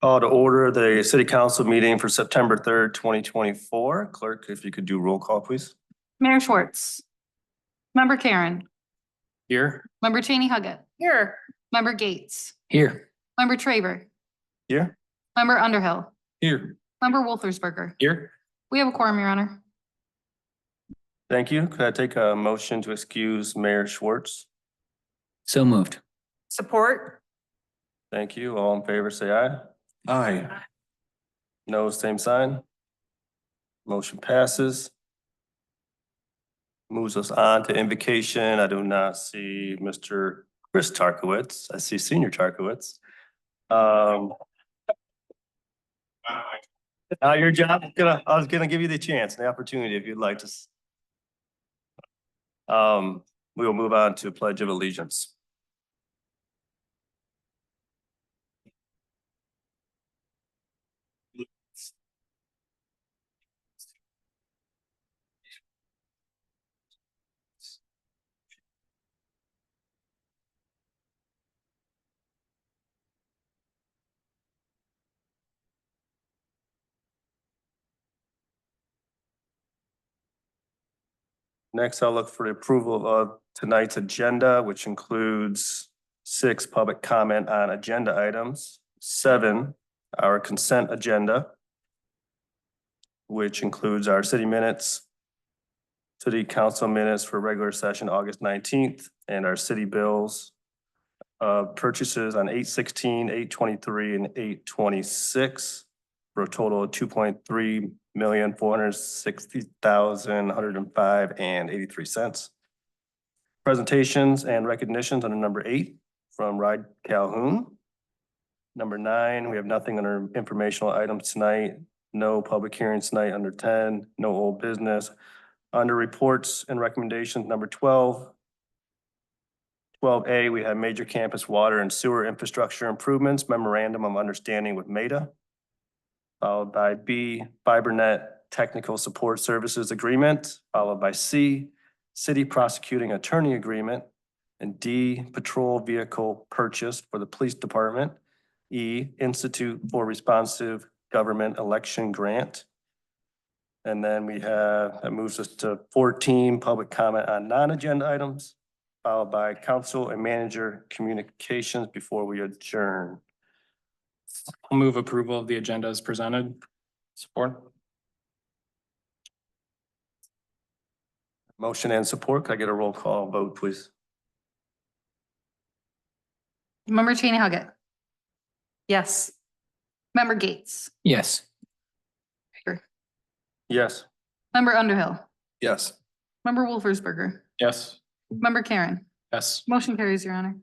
Call to order the city council meeting for September 3rd, 2024. Clerk, if you could do roll call, please. Mayor Schwartz. Member Karen. Here. Member Cheney Huggett. Here. Member Gates. Here. Member Traver. Here. Member Underhill. Here. Member Wolfersberger. Here. We have a quorum, Your Honor. Thank you. Could I take a motion to excuse Mayor Schwartz? So moved. Support. Thank you. All in favor, say aye. Aye. No, same sign. Motion passes. Moves us on to invocation. I do not see Mr. Chris Tarkowitz. I see Senior Tarkowitz. Your job. I was gonna give you the chance, the opportunity if you'd like to. We will move on to Pledge of Allegiance. Next, I'll look for the approval of tonight's agenda, which includes 6 public comment on agenda items, 7 our consent agenda, which includes our city minutes, city council minutes for regular session August 19th, and our city bills purchases on 8/16, 8/23, and 8/26 for a total of $2,360,105.83. Presentations and recognitions under number 8 from Ride Calhoun. Number 9, we have nothing under informational items tonight. No public hearings tonight under 10, no old business. Under reports and recommendations, number 12. 12A, we have major campus water and sewer infrastructure improvements, memorandum of understanding with MEDA. Followed by B, FiberNet technical support services agreement, followed by C, city prosecuting attorney agreement, and D, patrol vehicle purchase for the police department. E, Institute for Responsive Government Election Grant. And then we have, that moves us to 14, public comment on non-agenda items, followed by council and manager communications before we adjourn. I'll move approval of the agenda as presented. Support. Motion and support. Can I get a roll call vote, please? Member Cheney Huggett. Yes. Member Gates. Yes. Yes. Member Underhill. Yes. Member Wolfersberger. Yes. Member Karen. Yes. Motion carries, Your Honor.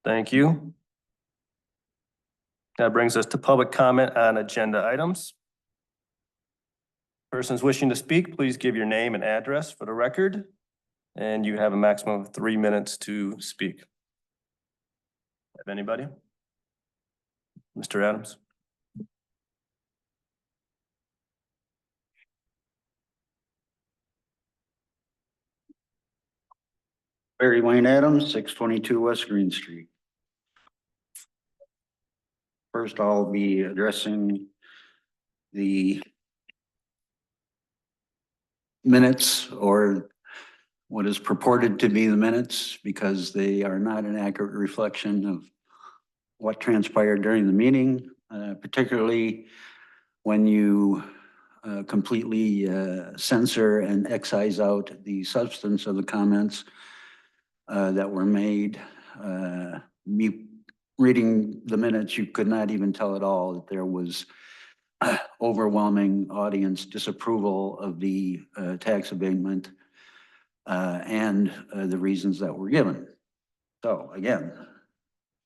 Thank you. That brings us to public comment on agenda items. Persons wishing to speak, please give your name and address for the record. And you have a maximum of 3 minutes to speak. Have anybody? Mr. Adams. Barry Wayne Adams, 622 West Green Street. First, I'll be addressing the minutes, or what is purported to be the minutes, because they are not an accurate reflection of what transpired during the meeting, particularly when you completely censor and excise out the substance of the comments that were made. Me reading the minutes, you could not even tell at all that there was overwhelming audience disapproval of the tax abatement and the reasons that were given. So again,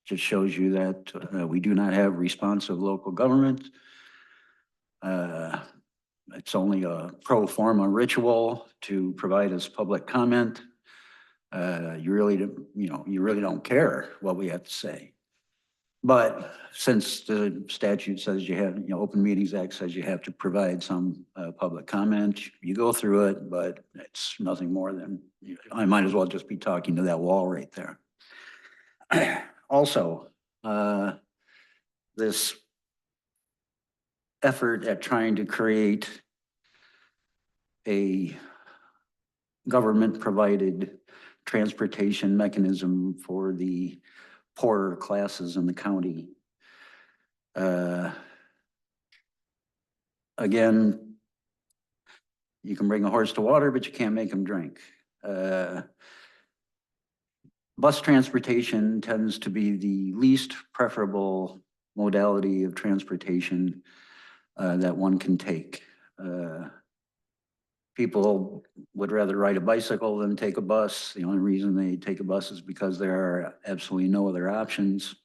just shows you that we do not have responsive local government. It's only a pro forma ritual to provide us public comment. You really don't care what we have to say. But since the statute says you have, Open Meetings Act says you have to provide some public comment, you go through it, but it's nothing more than, I might as well just be talking to that wall right there. Also, this effort at trying to create a government-provided transportation mechanism for the poorer classes in the county. Again, you can bring a horse to water, but you can't make him drink. Bus transportation tends to be the least preferable modality of transportation that one can take. People would rather ride a bicycle than take a bus. The only reason they take a bus is because there are absolutely no other options.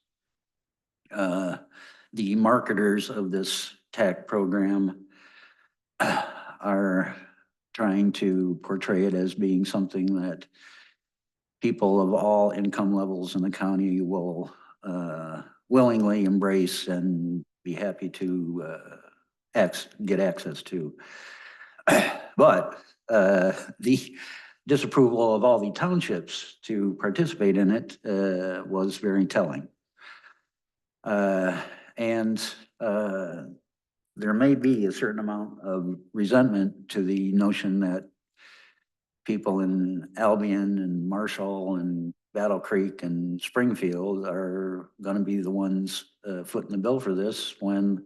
The marketers of this TAC program are trying to portray it as being something that people of all income levels in the county will willingly embrace and be happy to get access to. But the disapproval of all the townships to participate in it was very telling. There may be a certain amount of resentment to the notion that people in Albion and Marshall and Battle Creek and Springfield are going to be the ones footing the bill for this, when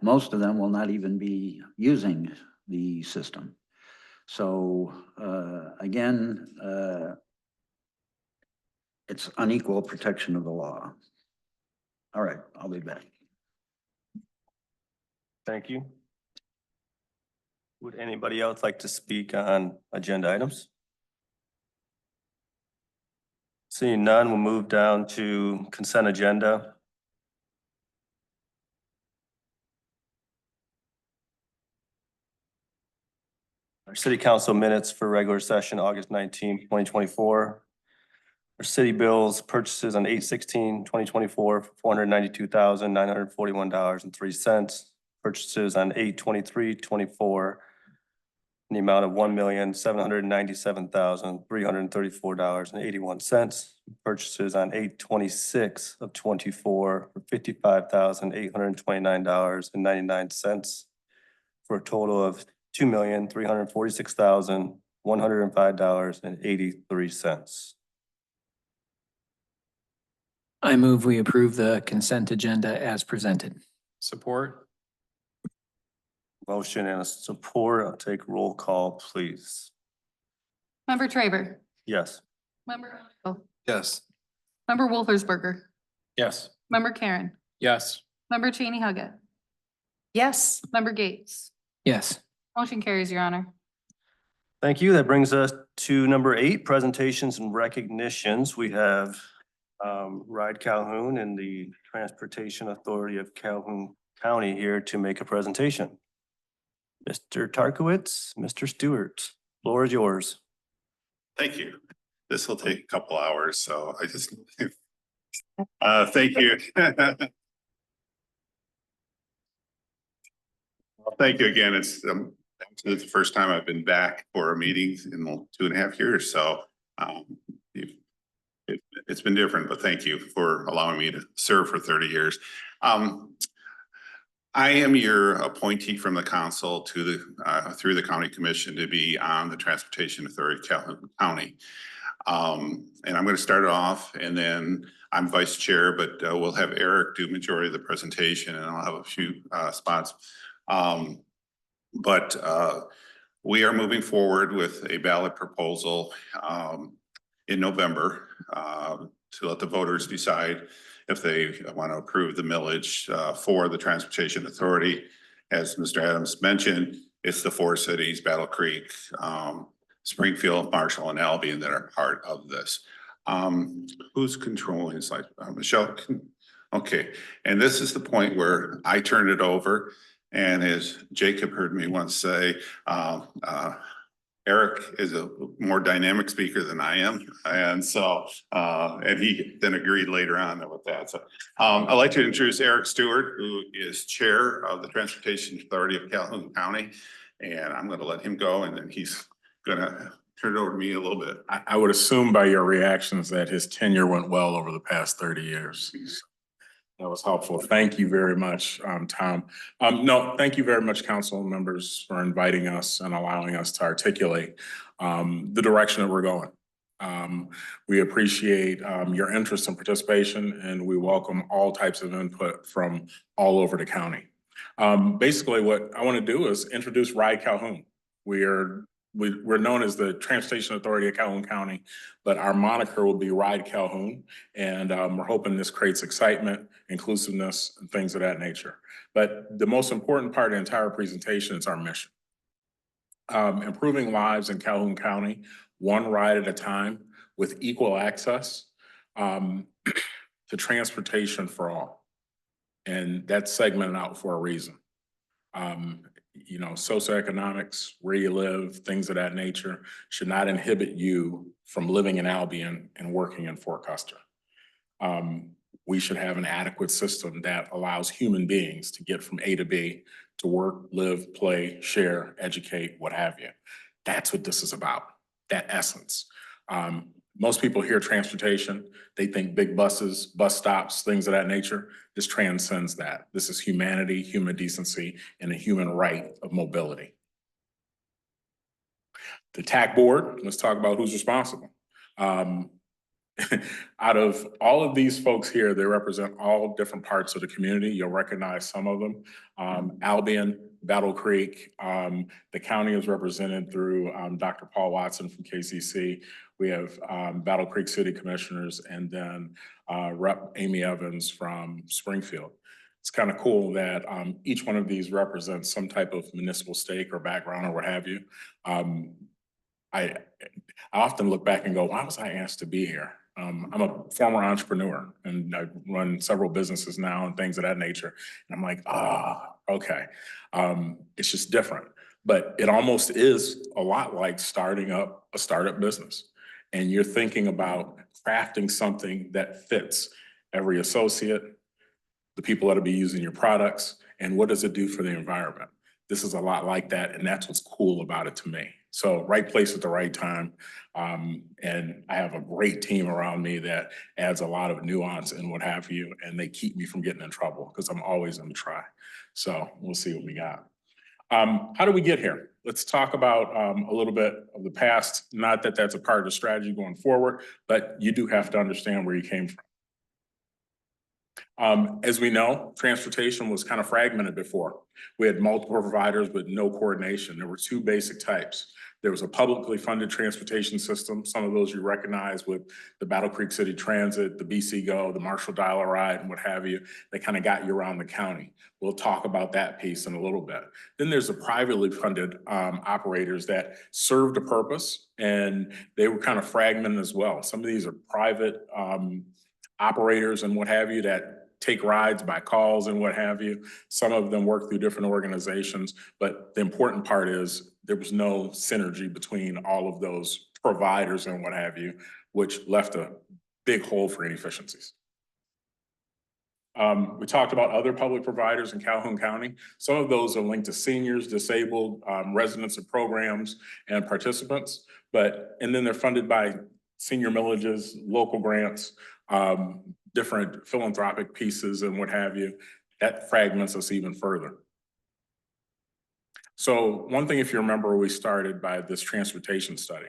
most of them will not even be using the system. So again, it's unequal protection of the law. All right, I'll be back. Thank you. Would anybody else like to speak on agenda items? Seeing none, we'll move down to consent agenda. Our city council minutes for regular session, August 19, 2024. Our city bills purchases on 8/16/2024 for $492,941.03. Purchases on 8/23/24 in the amount of $1,797,334.81. Purchases on 8/26/24 for $55,829.99 for a total of $2,346,105.83. I move we approve the consent agenda as presented. Support. Motion and a support. I'll take roll call, please. Member Traver, Yes. Member Underhill, Yes. Member Wolfersberger, Yes. Member Karen, Yes. Member Cheney Huggett, Yes. Member Gates. Yes. Motion carries, Your Honor. Thank you. That brings us to number 8, presentations and recognitions. We have Ride Calhoun and the Transportation Authority of Calhoun County here to make a presentation. Mr. Tarkowitz, Mr. Stewart, floor is yours. Thank you. This will take a couple hours, so I just, thank you. Well, thank you again. It's the first time I've been back for a meeting in 2.5 years, so it's been different, but thank you for allowing me to serve for 30 years. I am your appointee from the council to the through the county commission to be on the Transportation Authority of Calhoun County. And I'm going to start it off, and then I'm vice chair, but we'll have Eric do majority of the presentation, and I'll have a few spots. But we are moving forward with a ballot proposal in November to let the voters decide if they want to approve the millage for the Transportation Authority. As Mr. Adams mentioned, it's the 4 cities, Battle Creek, Springfield, Marshall, and Albion that are part of this. Who's controlling this? Michelle? Okay, and this is the point where I turn it over, and as Jacob heard me once say, Eric is a more dynamic speaker than I am. And so, and he then agreed later on with that. So I'd like to introduce Eric Stewart, who is chair of the Transportation Authority of Calhoun County. And I'm going to let him go, and then he's going to turn it over to me a little bit. I would assume by your reactions that his tenure went well over the past 30 years. That was helpful. Thank you very much, Tom. No, thank you very much, council members, for inviting us and allowing us to articulate the direction that we're going. We appreciate your interest and participation, and we welcome all types of input from all over the county. Basically, what I want to do is introduce Ride Calhoun. We're known as the Transportation Authority of Calhoun County, but our moniker will be Ride Calhoun. And we're hoping this creates excitement, inclusiveness, and things of that nature. But the most important part of the entire presentation is our mission. Improving lives in Calhoun County, one ride at a time with equal access to transportation for all. And that's segmented out for a reason. You know, socioeconomics, where you live, things of that nature should not inhibit you from living in Albion and working in Fort Custer. We should have an adequate system that allows human beings to get from A to B to work, live, play, share, educate, what have you. That's what this is about, that essence. Most people hear transportation, they think big buses, bus stops, things of that nature. This transcends that. This is humanity, human decency, and a human right of mobility. The TAC board, let's talk about who's responsible. Out of all of these folks here, they represent all different parts of the community. You'll recognize some of them. Albion, Battle Creek, the county is represented through Dr. Paul Watson from KCC. We have Battle Creek City Commissioners, and then Rep. Amy Evans from Springfield. It's kind of cool that each one of these represents some type of municipal stake or background or what have you. I often look back and go, why was I asked to be here? I'm a former entrepreneur and I run several businesses now and things of that nature. And I'm like, okay. It's just different, but it almost is a lot like starting up a startup business. And you're thinking about crafting something that fits every associate, the people that'll be using your products, and what does it do for the environment? This is a lot like that, and that's what's cool about it to me. So right place at the right time. And I have a great team around me that adds a lot of nuance and what have you, and they keep me from getting in trouble because I'm always going to try. So we'll see what we got. How do we get here? Let's talk about a little bit of the past. Not that that's a part of the strategy going forward, but you do have to understand where you came from. As we know, transportation was kind of fragmented before. We had multiple providers with no coordination. There were two basic types. There was a publicly funded transportation system. Some of those you recognize with the Battle Creek City Transit, the BC Go, the Marshall Dial-A-Ride, and what have you. They kind of got you around the county. We'll talk about that piece in a little bit. Then there's the privately funded operators that served a purpose, and they were kind of fragmented as well. Some of these are private operators and what have you that take rides by calls and what have you. Some of them work through different organizations, but the important part is there was no synergy between all of those providers and what have you, which left a big hole for inefficiencies. We talked about other public providers in Calhoun County. Some of those are linked to seniors, disabled, residents of programs and participants, and then they're funded by senior millages, local grants, different philanthropic pieces and what have you. That fragments us even further. So one thing, if you remember, we started by this transportation study.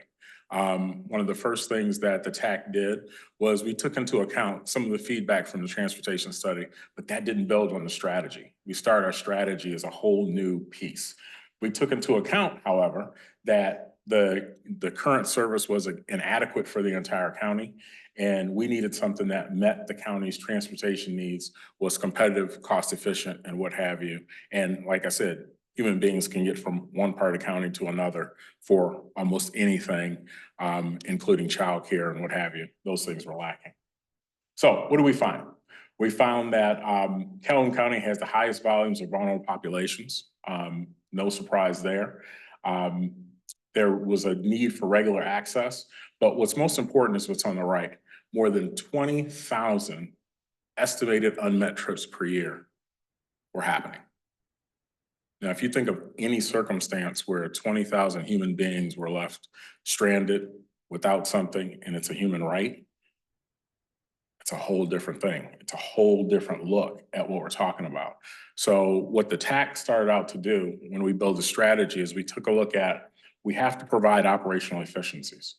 One of the first things that the TAC did was we took into account some of the feedback from the transportation study, but that didn't build on the strategy. We started our strategy as a whole new piece. We took into account, however, that the current service was inadequate for the entire county, and we needed something that met the county's transportation needs, was competitive, cost efficient, and what have you. And like I said, human beings can get from one part of the county to another for almost anything, including childcare and what have you. Those things were lacking. So what do we find? We found that Calhoun County has the highest volumes of vulnerable populations. No surprise there. There was a need for regular access, but what's most important is what's on the right. More than 20,000 estimated unmet trips per year were happening. Now, if you think of any circumstance where 20,000 human beings were left stranded without something and it's a human right, it's a whole different thing. It's a whole different look at what we're talking about. So what the TAC started out to do when we built a strategy is we took a look at, we have to provide operational efficiencies.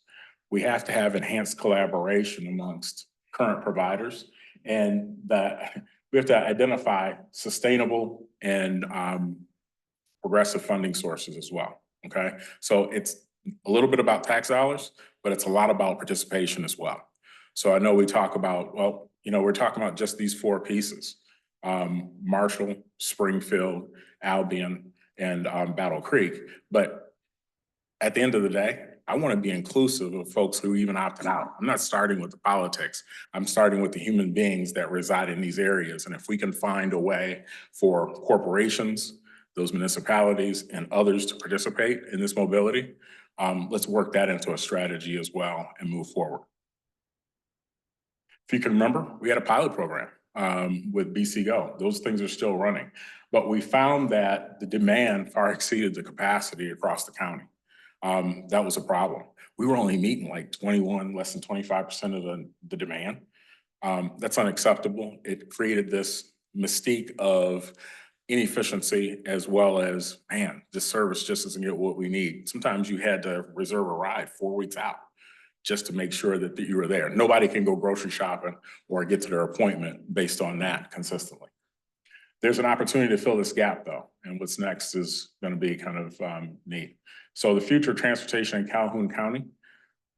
We have to have enhanced collaboration amongst current providers, and that we have to identify sustainable and progressive funding sources as well, okay? So it's a little bit about tax dollars, but it's a lot about participation as well. So I know we talk about, well, you know, we're talking about just these four pieces, Marshall, Springfield, Albion, and Battle Creek. But at the end of the day, I want to be inclusive of folks who even opted out. I'm not starting with the politics. I'm starting with the human beings that reside in these areas. And if we can find a way for corporations, those municipalities, and others to participate in this mobility, let's work that into a strategy as well and move forward. If you can remember, we had a pilot program with BC Go. Those things are still running. But we found that the demand far exceeded the capacity across the county. That was a problem. We were only meeting like 21, less than 25% of the demand. That's unacceptable. It created this mystique of inefficiency as well as, man, this service just doesn't get what we need. Sometimes you had to reserve a ride 4 weeks out just to make sure that you were there. Nobody can go grocery shopping or get to their appointment based on that consistently. There's an opportunity to fill this gap though, and what's next is going to be kind of neat. So the future of transportation in Calhoun County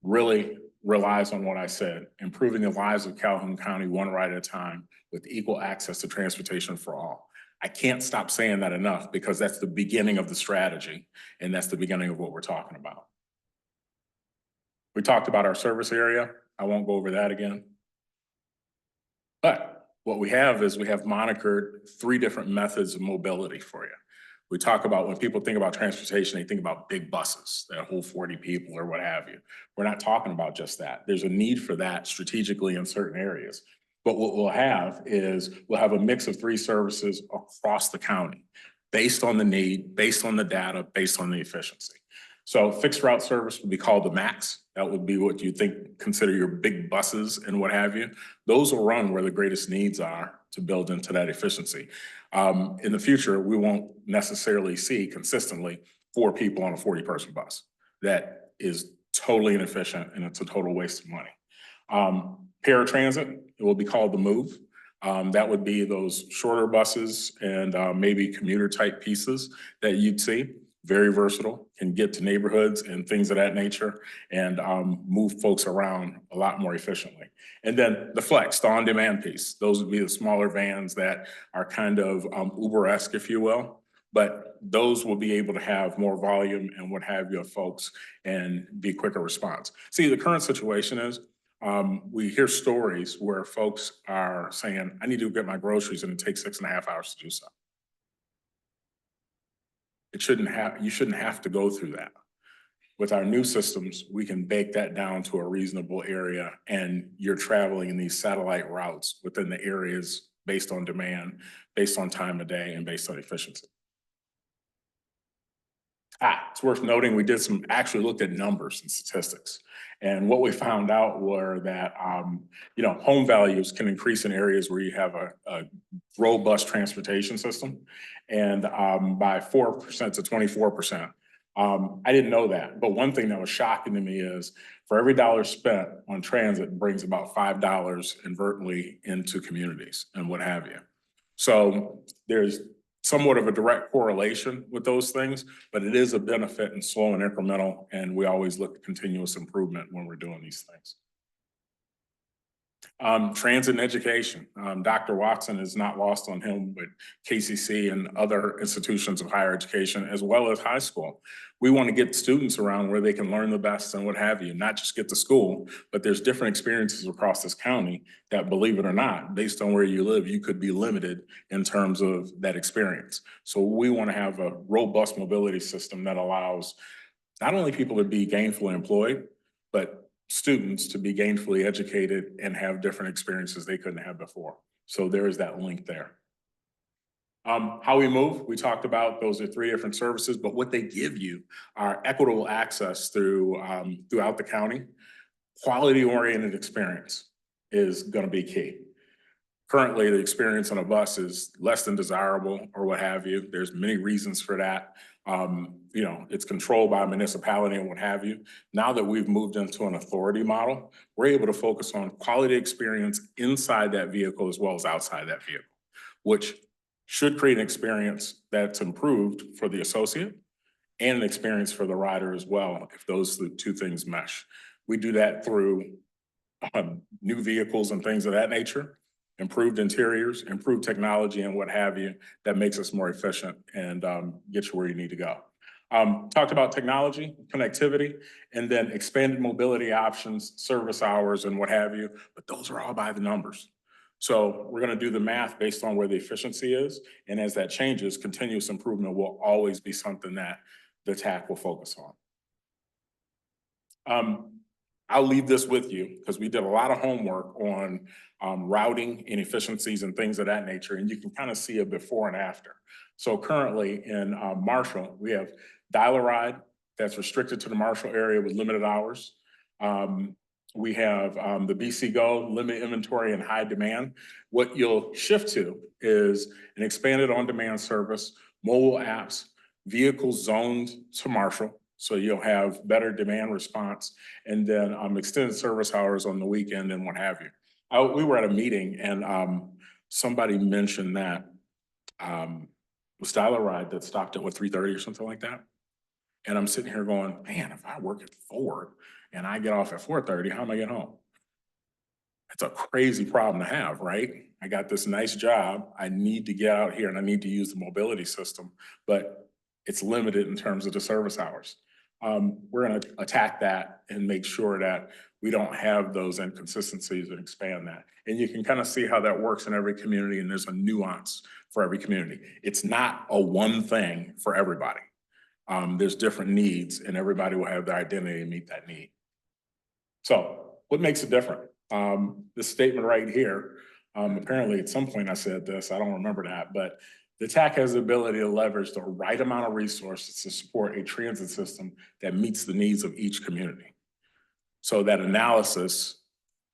really relies on what I said, improving the lives of Calhoun County one ride at a time with equal access to transportation for all. I can't stop saying that enough because that's the beginning of the strategy and that's the beginning of what we're talking about. We talked about our service area. I won't go over that again. But what we have is we have monikered 3 different methods of mobility for you. We talk about when people think about transportation, they think about big buses that hold 40 people or what have you. We're not talking about just that. There's a need for that strategically in certain areas. But what we'll have is we'll have a mix of 3 services across the county based on the need, based on the data, based on the efficiency. So fixed route service would be called the MAX. That would be what you consider your big buses and what have you. Those will run where the greatest needs are to build into that efficiency. In the future, we won't necessarily see consistently 4 people on a 40-person bus. That is totally inefficient and it's a total waste of money. Paratransit, it will be called the MOVE. That would be those shorter buses and maybe commuter type pieces that you'd see. Very versatile, can get to neighborhoods and things of that nature and move folks around a lot more efficiently. And then the flex, the on-demand piece, those would be the smaller vans that are kind of Uber-esque, if you will, but those will be able to have more volume and what have you of folks and be quicker response. See, the current situation is we hear stories where folks are saying, I need to get my groceries and it takes 6.5 hours to do so. You shouldn't have to go through that. With our new systems, we can bake that down to a reasonable area and you're traveling in these satellite routes within the areas based on demand, based on time of day, and based on efficiency. It's worth noting we actually looked at numbers and statistics. And what we found out were that, home values can increase in areas where you have a robust transportation system and by 4% to 24%. I didn't know that, but one thing that was shocking to me is for every dollar spent on transit brings about $5 inadvertently into communities and what have you. So there's somewhat of a direct correlation with those things, but it is a benefit and slow and incremental, and we always look at continuous improvement when we're doing these things. Transit and education. Dr. Watson is not lost on him, but KCC and other institutions of higher education, as well as high school. We want to get students around where they can learn the best and what have you, not just get to school, but there's different experiences across this county that, believe it or not, based on where you live, you could be limited in terms of that experience. So we want to have a robust mobility system that allows not only people to be gainfully employed, but students to be gainfully educated and have different experiences they couldn't have before. So there is that link there. How we move, we talked about those are 3 different services, but what they give you are equitable access throughout the county, quality-oriented experience. is gonna be key. Currently, the experience on a bus is less than desirable or what have you. There's many reasons for that. You know, it's controlled by a municipality and what have you. Now that we've moved into an authority model, we're able to focus on quality experience inside that vehicle as well as outside that vehicle, which should create an experience that's improved for the associate and an experience for the rider as well, if those two things mesh. We do that through new vehicles and things of that nature, improved interiors, improved technology and what have you, that makes us more efficient and get you where you need to go. Talked about technology, connectivity, and then expanded mobility options, service hours and what have you, but those are all by the numbers. So we're gonna do the math based on where the efficiency is, and as that changes, continuous improvement will always be something that the TAC will focus on. I'll leave this with you because we did a lot of homework on routing inefficiencies and things of that nature, and you can kind of see a before and after. So currently in Marshall, we have Dial-A-Ride that's restricted to the Marshall area with limited hours. We have the BC Go, limited inventory and high demand. What you'll shift to is an expanded on-demand service, mobile apps, vehicles zoned to Marshall. So you'll have better demand response, and then extended service hours on the weekend and what have you. We were at a meeting and somebody mentioned that was Dial-A-Ride that stopped at 3:30 or something like that. And I'm sitting here going, man, if I work at 4 and I get off at 4:30, how am I getting home? It's a crazy problem to have, right? I got this nice job. I need to get out here and I need to use the mobility system, but it's limited in terms of the service hours. We're gonna attack that and make sure that we don't have those inconsistencies and expand that. And you can kind of see how that works in every community, and there's a nuance for every community. It's not a one thing for everybody. There's different needs and everybody will have their identity to meet that need. So what makes it different? This statement right here, apparently at some point I said this, I don't remember that, but the TAC has the ability to leverage the right amount of resources to support a transit system that meets the needs of each community. So that analysis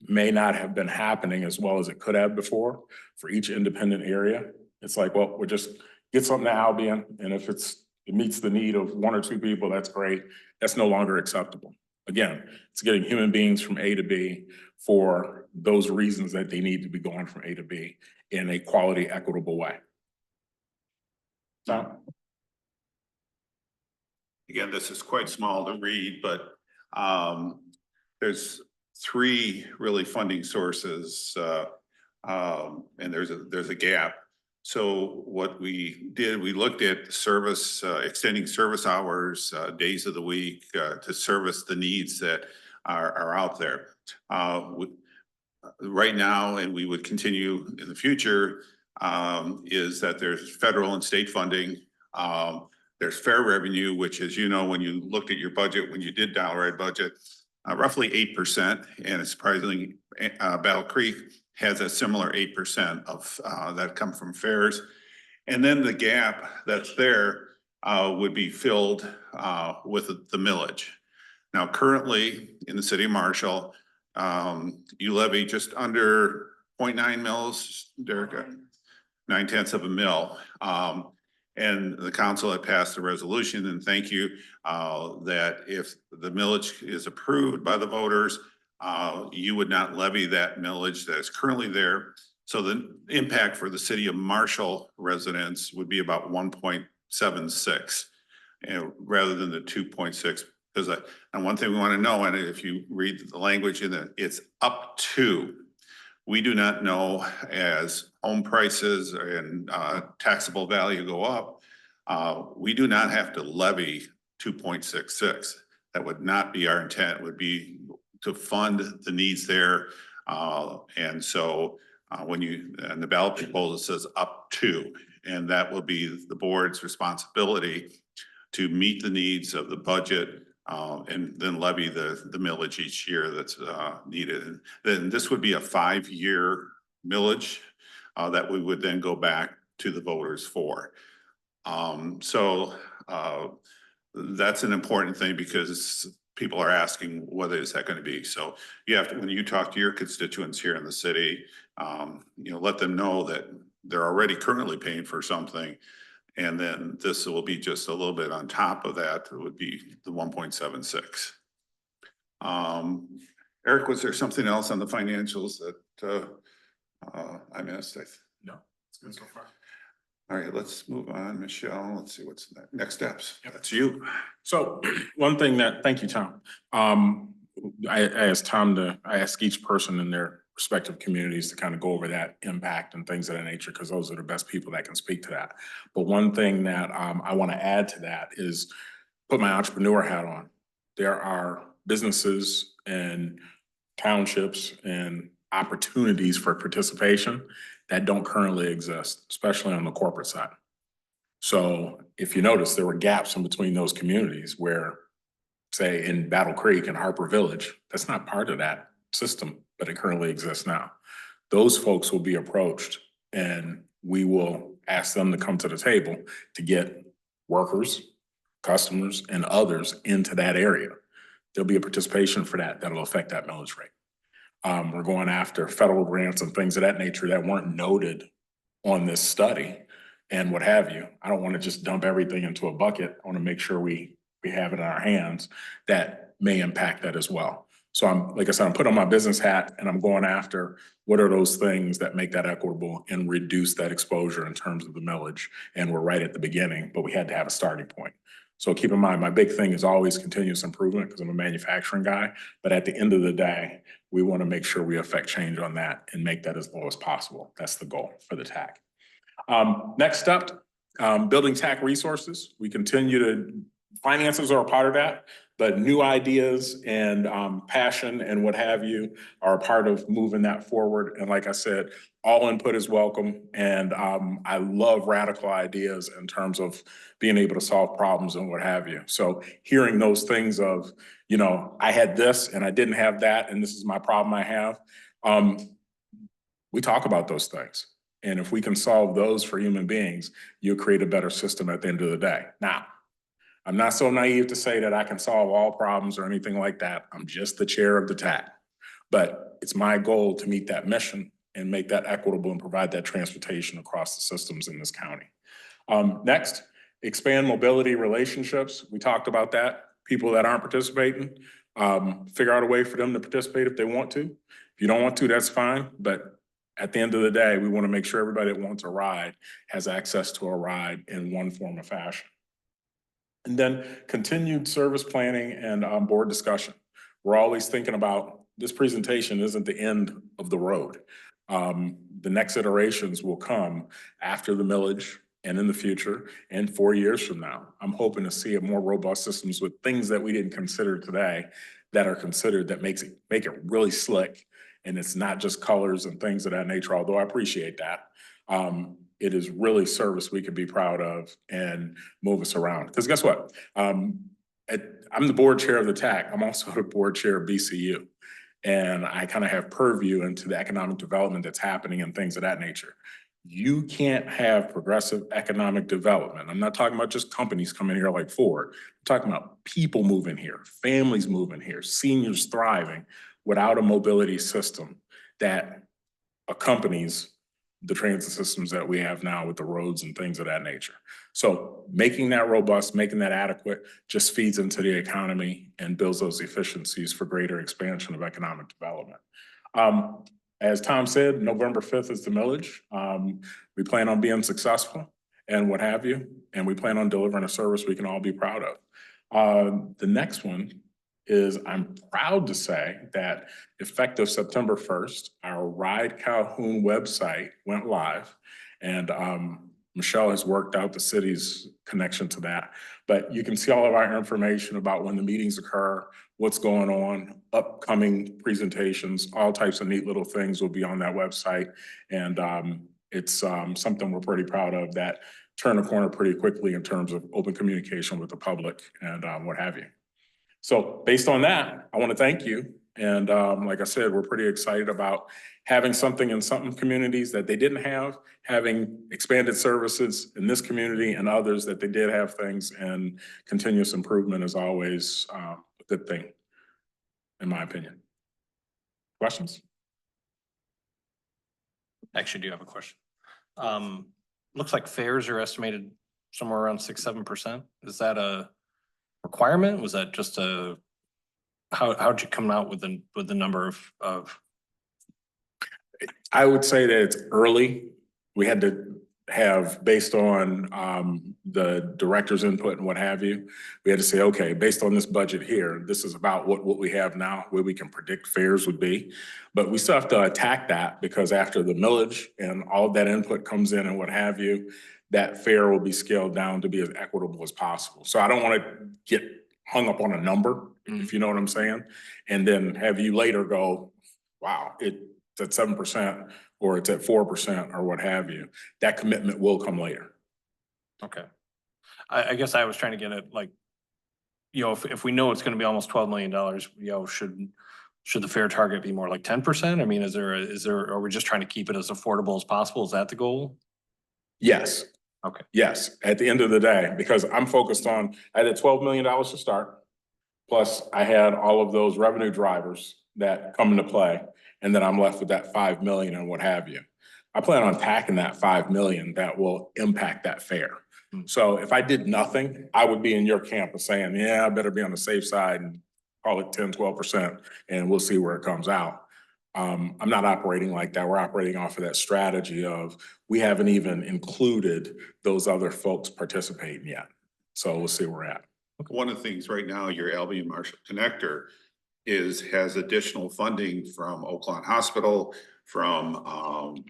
may not have been happening as well as it could have before for each independent area. It's like, well, we'll just get something to Albion, and if it meets the need of 1 or 2 people, that's great. That's no longer acceptable. Again, it's getting human beings from A to B for those reasons that they need to be going from A to B in a quality, equitable way. So. Again, this is quite small to read, but there's 3 really funding sources, and there's a gap. So what we did, we looked at service, extending service hours, days of the week, to service the needs that are out there. Right now, and we would continue in the future, is that there's federal and state funding. There's fair revenue, which, as you know, when you looked at your budget, when you did Dial-A-Ride budget, roughly 8%, and surprisingly, Battle Creek has a similar 8% of that come from fares. And then the gap that's there would be filled with the millage. Now, currently in the city of Marshall, you levy just under 0.9 mils, Derek, 0.9 of a mil. And the council had passed a resolution, and thank you, that if the millage is approved by the voters, you would not levy that millage that is currently there. So the impact for the city of Marshall residents would be about 1.76, rather than the 2.6. Because and one thing we want to know, and if you read the language in it, it's up to. We do not know, as home prices and taxable value go up, we do not have to levy 2.66. That would not be our intent. It would be to fund the needs there. And so when and the ballot proposal says up to, and that will be the board's responsibility to meet the needs of the budget, and then levy the millage each year that's needed. And then this would be a 5-year millage that we would then go back to the voters for. So that's an important thing, because people are asking, what is that gonna be? So you have to, when you talk to your constituents here in the city, let them know that they're already currently paying for something. And then this will be just a little bit on top of that. It would be the 1.76. Eric, was there something else on the financials that I missed? No, it's good so far. All right, let's move on. Michelle, let's see what's next steps. That's you. So thank you, Tom. I asked each person in their respective communities to kind of go over that impact and things of that nature, because those are the best people that can speak to that. But one thing that I want to add to that is put my entrepreneur hat on. There are businesses and townships and opportunities for participation that don't currently exist, especially on the corporate side. So if you notice, there were gaps in between those communities where, say, in Battle Creek and Harper Village, that's not part of that system, but it currently exists now. Those folks will be approached and we will ask them to come to the table to get workers, customers, and others into that area. There'll be a participation for that that'll affect that millage rate. We're going after federal grants and things of that nature that weren't noted on this study and what have you. I don't want to just dump everything into a bucket. I want to make sure we have it in our hands that may impact that as well. So like I said, I'm putting on my business hat and I'm going after what are those things that make that equitable and reduce that exposure in terms of the millage. And we're right at the beginning, but we had to have a starting point. So keep in mind, my big thing is always continuous improvement because I'm a manufacturing guy. But at the end of the day, we want to make sure we affect change on that and make that as low as possible. That's the goal for the TAC. Next up, building TAC resources. We continue to, finances are a part of that, but new ideas and passion and what have you are a part of moving that forward. And like I said, all input is welcome. And I love radical ideas in terms of being able to solve problems and what have you. So hearing those things of, I had this and I didn't have that, and this is my problem I have. We talk about those things. And if we can solve those for human beings, you'll create a better system at the end of the day. Now, I'm not so naive to say that I can solve all problems or anything like that. I'm just the chair of the TAC. But it's my goal to meet that mission and make that equitable and provide that transportation across the systems in this county. Next, expand mobility relationships. We talked about that. People that aren't participating, figure out a way for them to participate if they want to. If you don't want to, that's fine. But at the end of the day, we want to make sure everybody that wants a ride has access to a ride in one form or fashion. And then continued service planning and board discussion. We're always thinking about this presentation isn't the end of the road. The next iterations will come after the millage and in the future and 4 years from now. I'm hoping to see a more robust systems with things that we didn't consider today that are considered that make it really slick. And it's not just colors and things of that nature, although I appreciate that. It is really service we can be proud of and move us around. Because guess what? I'm the board chair of the TAC. I'm also the board chair of BCU. And I kind of have purview into the economic development that's happening and things of that nature. You can't have progressive economic development. I'm not talking about just companies coming here like Ford. I'm talking about people moving here, families moving here, seniors thriving without a mobility system that accompanies the transit systems that we have now with the roads and things of that nature. So making that robust, making that adequate just feeds into the economy and builds those efficiencies for greater expansion of economic development. As Tom said, November 5th is the millage. We plan on being successful and what have you, and we plan on delivering a service we can all be proud of. The next one is I'm proud to say that effective September 1st, our Ride Calhoun website went live, and Michelle has worked out the city's connection to that. But you can see all of our information about when the meetings occur, what's going on, upcoming presentations, all types of neat little things will be on that website. And it's something we're pretty proud of that turned a corner pretty quickly in terms of open communication with the public and what have you. So based on that, I want to thank you. And like I said, we're pretty excited about having something in some communities that they didn't have, having expanded services in this community and others that they did have things, and continuous improvement is always a good thing, in my opinion. Questions? Actually, do have a question. Looks like fares are estimated somewhere around 6-7%. Is that a requirement? Was that just how'd you come out with the number of? I would say that it's early. We had to have, based on the director's input and what have you, we had to say, okay, based on this budget here, this is about what we have now, where we can predict fares would be. But we still have to attack that, because after the millage and all of that input comes in and what have you, that fare will be scaled down to be as equitable as possible. So I don't want to get hung up on a number, if you know what I'm saying, and then have you later go, wow, it's at 7%, or it's at 4%, or what have you. That commitment will come later. Okay. I guess I was trying to get at, like, you know, if we know it's gonna be almost $12 million, you know, should the fare target be more like 10%? I mean, are we just trying to keep it as affordable as possible? Is that the goal? Yes. Okay. Yes, at the end of the day, because I'm focused on, I had $12 million to start. Plus I had all of those revenue drivers that come into play. And then I'm left with that 5 million and what have you. I plan on attacking that 5 million that will impact that fare. So if I did nothing, I would be in your camp of saying, yeah, I better be on the safe side and call it 10-12%, and we'll see where it comes out. I'm not operating like that. We're operating off of that strategy of, we haven't even included those other folks participating yet. So we'll see where we're at. One of the things right now, your Albion Marshall Connector has additional funding from Oakland Hospital, from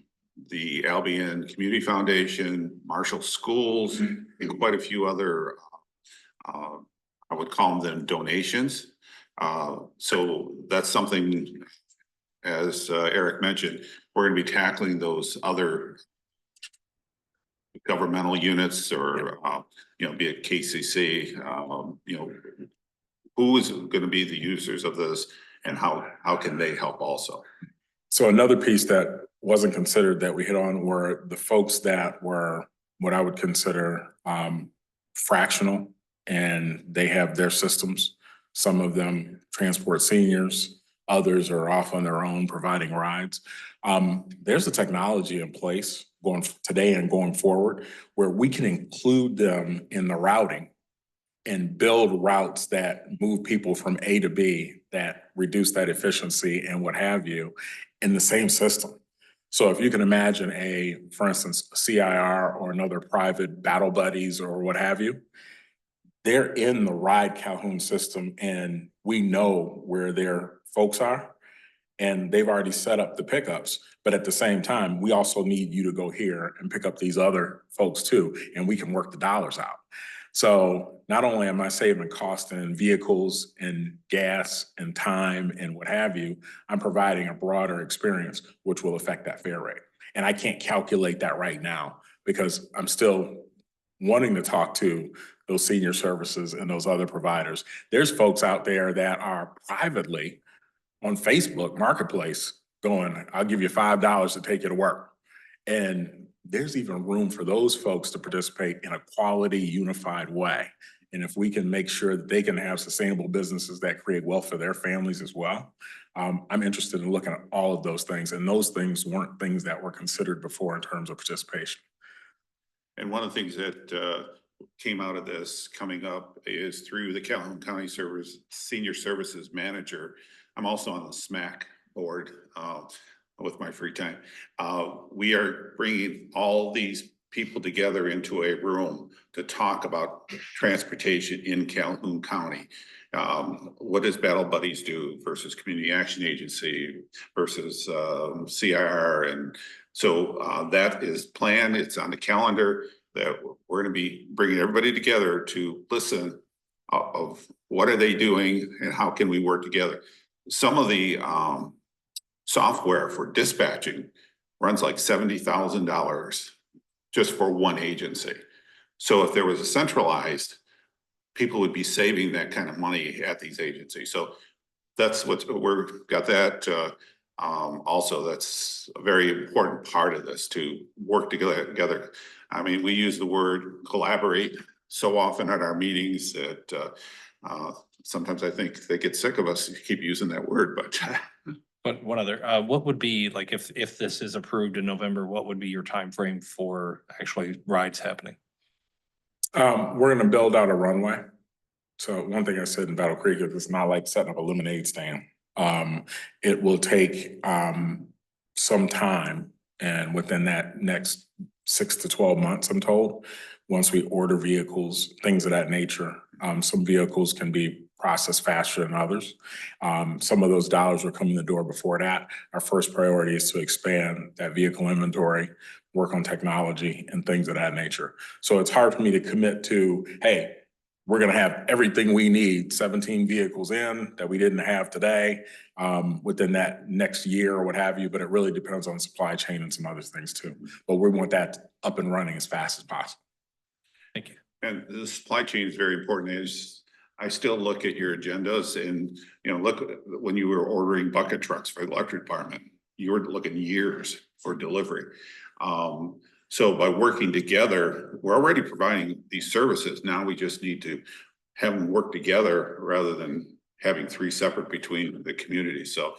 the Albion Community Foundation, Marshall Schools, and quite a few other, I would call them donations. So that's something, as Eric mentioned, we're gonna be tackling those other governmental units, or, you know, be it KCC, you know, who is going to be the users of this, and how can they help also? So another piece that wasn't considered that we hit on were the folks that were what I would consider fractional, and they have their systems. Some of them transport seniors, others are off on their own providing rides. There's a technology in place going today and going forward where we can include them in the routing and build routes that move people from A to B, that reduce that efficiency and what have you, in the same system. So if you can imagine for instance, a CIR or another private Battle Buddies or what have you, they're in the Ride Calhoun system, and we know where their folks are, and they've already set up the pickups. But at the same time, we also need you to go here and pick up these other folks too, and we can work the dollars out. So not only am I saving cost in vehicles and gas and time and what have you, I'm providing a broader experience, which will affect that fare rate. And I can't calculate that right now, because I'm still wanting to talk to those senior services and those other providers. There's folks out there that are privately on Facebook Marketplace going, I'll give you $5 to take you to work. And there's even room for those folks to participate in a quality, unified way. And if we can make sure that they can have sustainable businesses that create wealth for their families as well, I'm interested in looking at all of those things. And those things weren't things that were considered before in terms of participation. And one of the things that came out of this coming up is through the Calhoun County Senior Services Manager. I'm also on the SMAC board with my free time. We are bringing all these people together into a room to talk about transportation in Calhoun County. What does Battle Buddies do versus Community Action Agency versus CIR? And so that is planned. It's on the calendar that we're going to be bringing everybody together to listen of what are they doing and how can we work together. Some of the software for dispatching runs like $70,000 just for one agency. So if there was a centralized, people would be saving that kind of money at these agencies. So that's what we've got that. Also, that's a very important part of this, to work together. I mean, we use the word collaborate so often at our meetings that Sometimes I think they get sick of us keep using that word, but But one other, what would be, like, if this is approved in November, what would be your time frame for actually rides happening? We're gonna build out a runway. So one thing I said in Battle Creek is it's not like setting up a lemonade stand. It will take, some time, and within that next 6 to 12 months, I'm told, once we order vehicles, things of that nature. Some vehicles can be processed faster than others. Some of those dollars will come in the door before that. Our first priority is to expand that vehicle inventory, work on technology and things of that nature. So it's hard for me to commit to, hey, we're gonna have everything we need, 17 vehicles in that we didn't have today, within that next year or what have you, but it really depends on supply chain and some other things too. But we want that up and running as fast as possible. Thank you. and the supply chain is very important. Is I still look at your agendas and, look, when you were ordering bucket trucks for the electric department, you were looking years for delivery. So by working together, we're already providing these services. Now we just need to have them work together rather than having three separate between the communities. So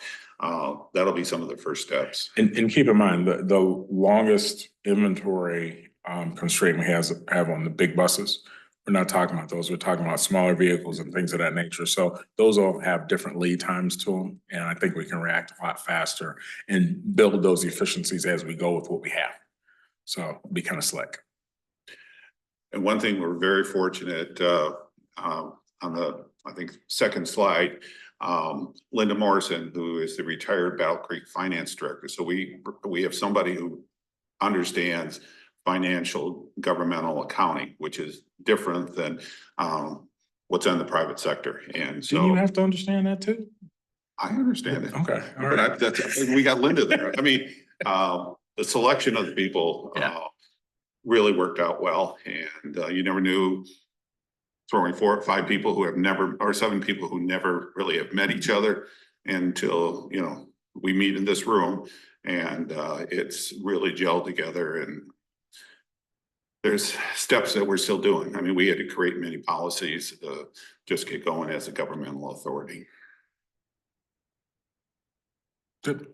that'll be some of the first steps. And keep in mind, the longest inventory constraint we have on the big buses, we're not talking about those. We're talking about smaller vehicles and things of that nature. So those all have different lead times to them. And I think we can react a lot faster and build those efficiencies as we go with what we have. So it'll be kind of slick. And one thing we're very fortunate on the, I think, second slide, Linda Morrison, who is the retired Battle Creek finance director. So we have somebody who understands financial governmental accounting, which is different than what's in the private sector. And Do you so have to understand that too? I understand it. Okay, all But right. we got Linda there. I mean, the selection of the people really worked out well, and you never knew throwing 4 or 5 people who have never, or 7 people who never really have met each other until, we meet in this room, and it's really gelled together. And there's steps that we're still doing. I mean, we had to create many policies to just get going as a governmental authority. Good.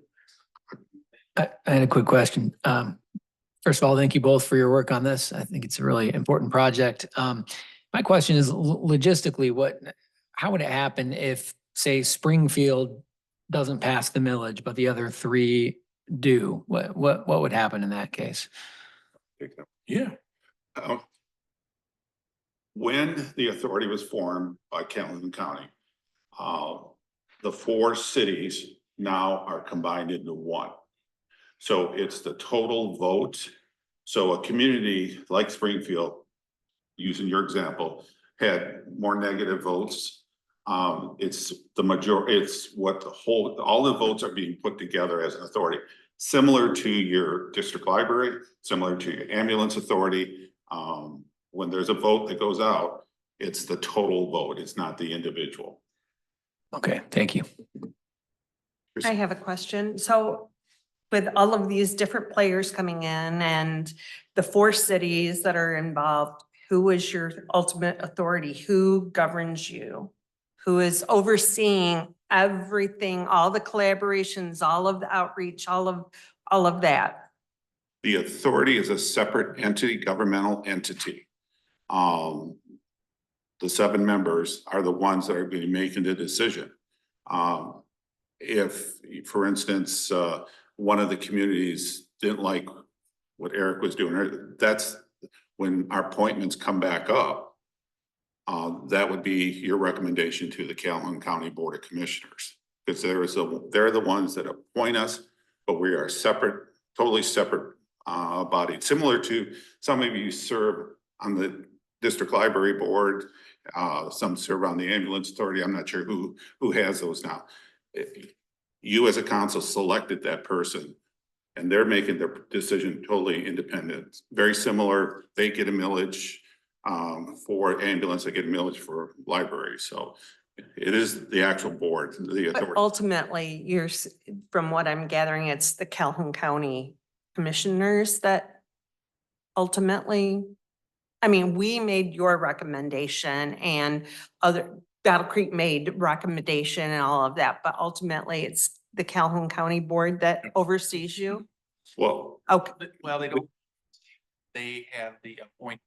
I had a quick question. First of all, thank you both for your work on this. I think it's a really important project. My question is logistically, how would it happen if, say, Springfield doesn't pass the millage, but the other 3 do? What would happen in that case? Yeah. When the authority was formed by Calhoun County, the 4 cities now are combined into one. So it's the total vote. So a community like Springfield, using your example, had more negative votes. It's the majority, it's what all the votes are being put together as an authority, similar to your district library, similar to your ambulance authority. When there's a vote that goes out, it's the total vote. It's not the individual. Okay, thank you. I have a question. So with all of these different players coming in and the 4 cities that are involved, who is your ultimate authority? Who governs you? Who is overseeing everything, all the collaborations, all of the outreach, all of that? The authority is a separate entity, governmental entity. The 7 members are the ones that are going to be making the decision. If, for instance, one of the communities didn't like what Eric was doing, that's when our appointments come back up. That would be your recommendation to the Calhoun County Board of Commissioners, because they're the ones that appoint us, but we are separate, totally separate body. Similar to some of you serve on the district library board, some serve on the ambulance authority. I'm not sure who has those now. You as a council selected that person, and they're making their decision totally independent. Very similar, they get a millage for ambulance, they get a millage for library. So it is the actual board, the But authority. ultimately, from what I'm gathering, it's the Calhoun County commissioners that ultimately, I mean, we made your recommendation and Battle Creek made recommendation and all of that, but ultimately it's the Calhoun County Board that oversees you? Well, Okay, Well, they don't, they have the appoint.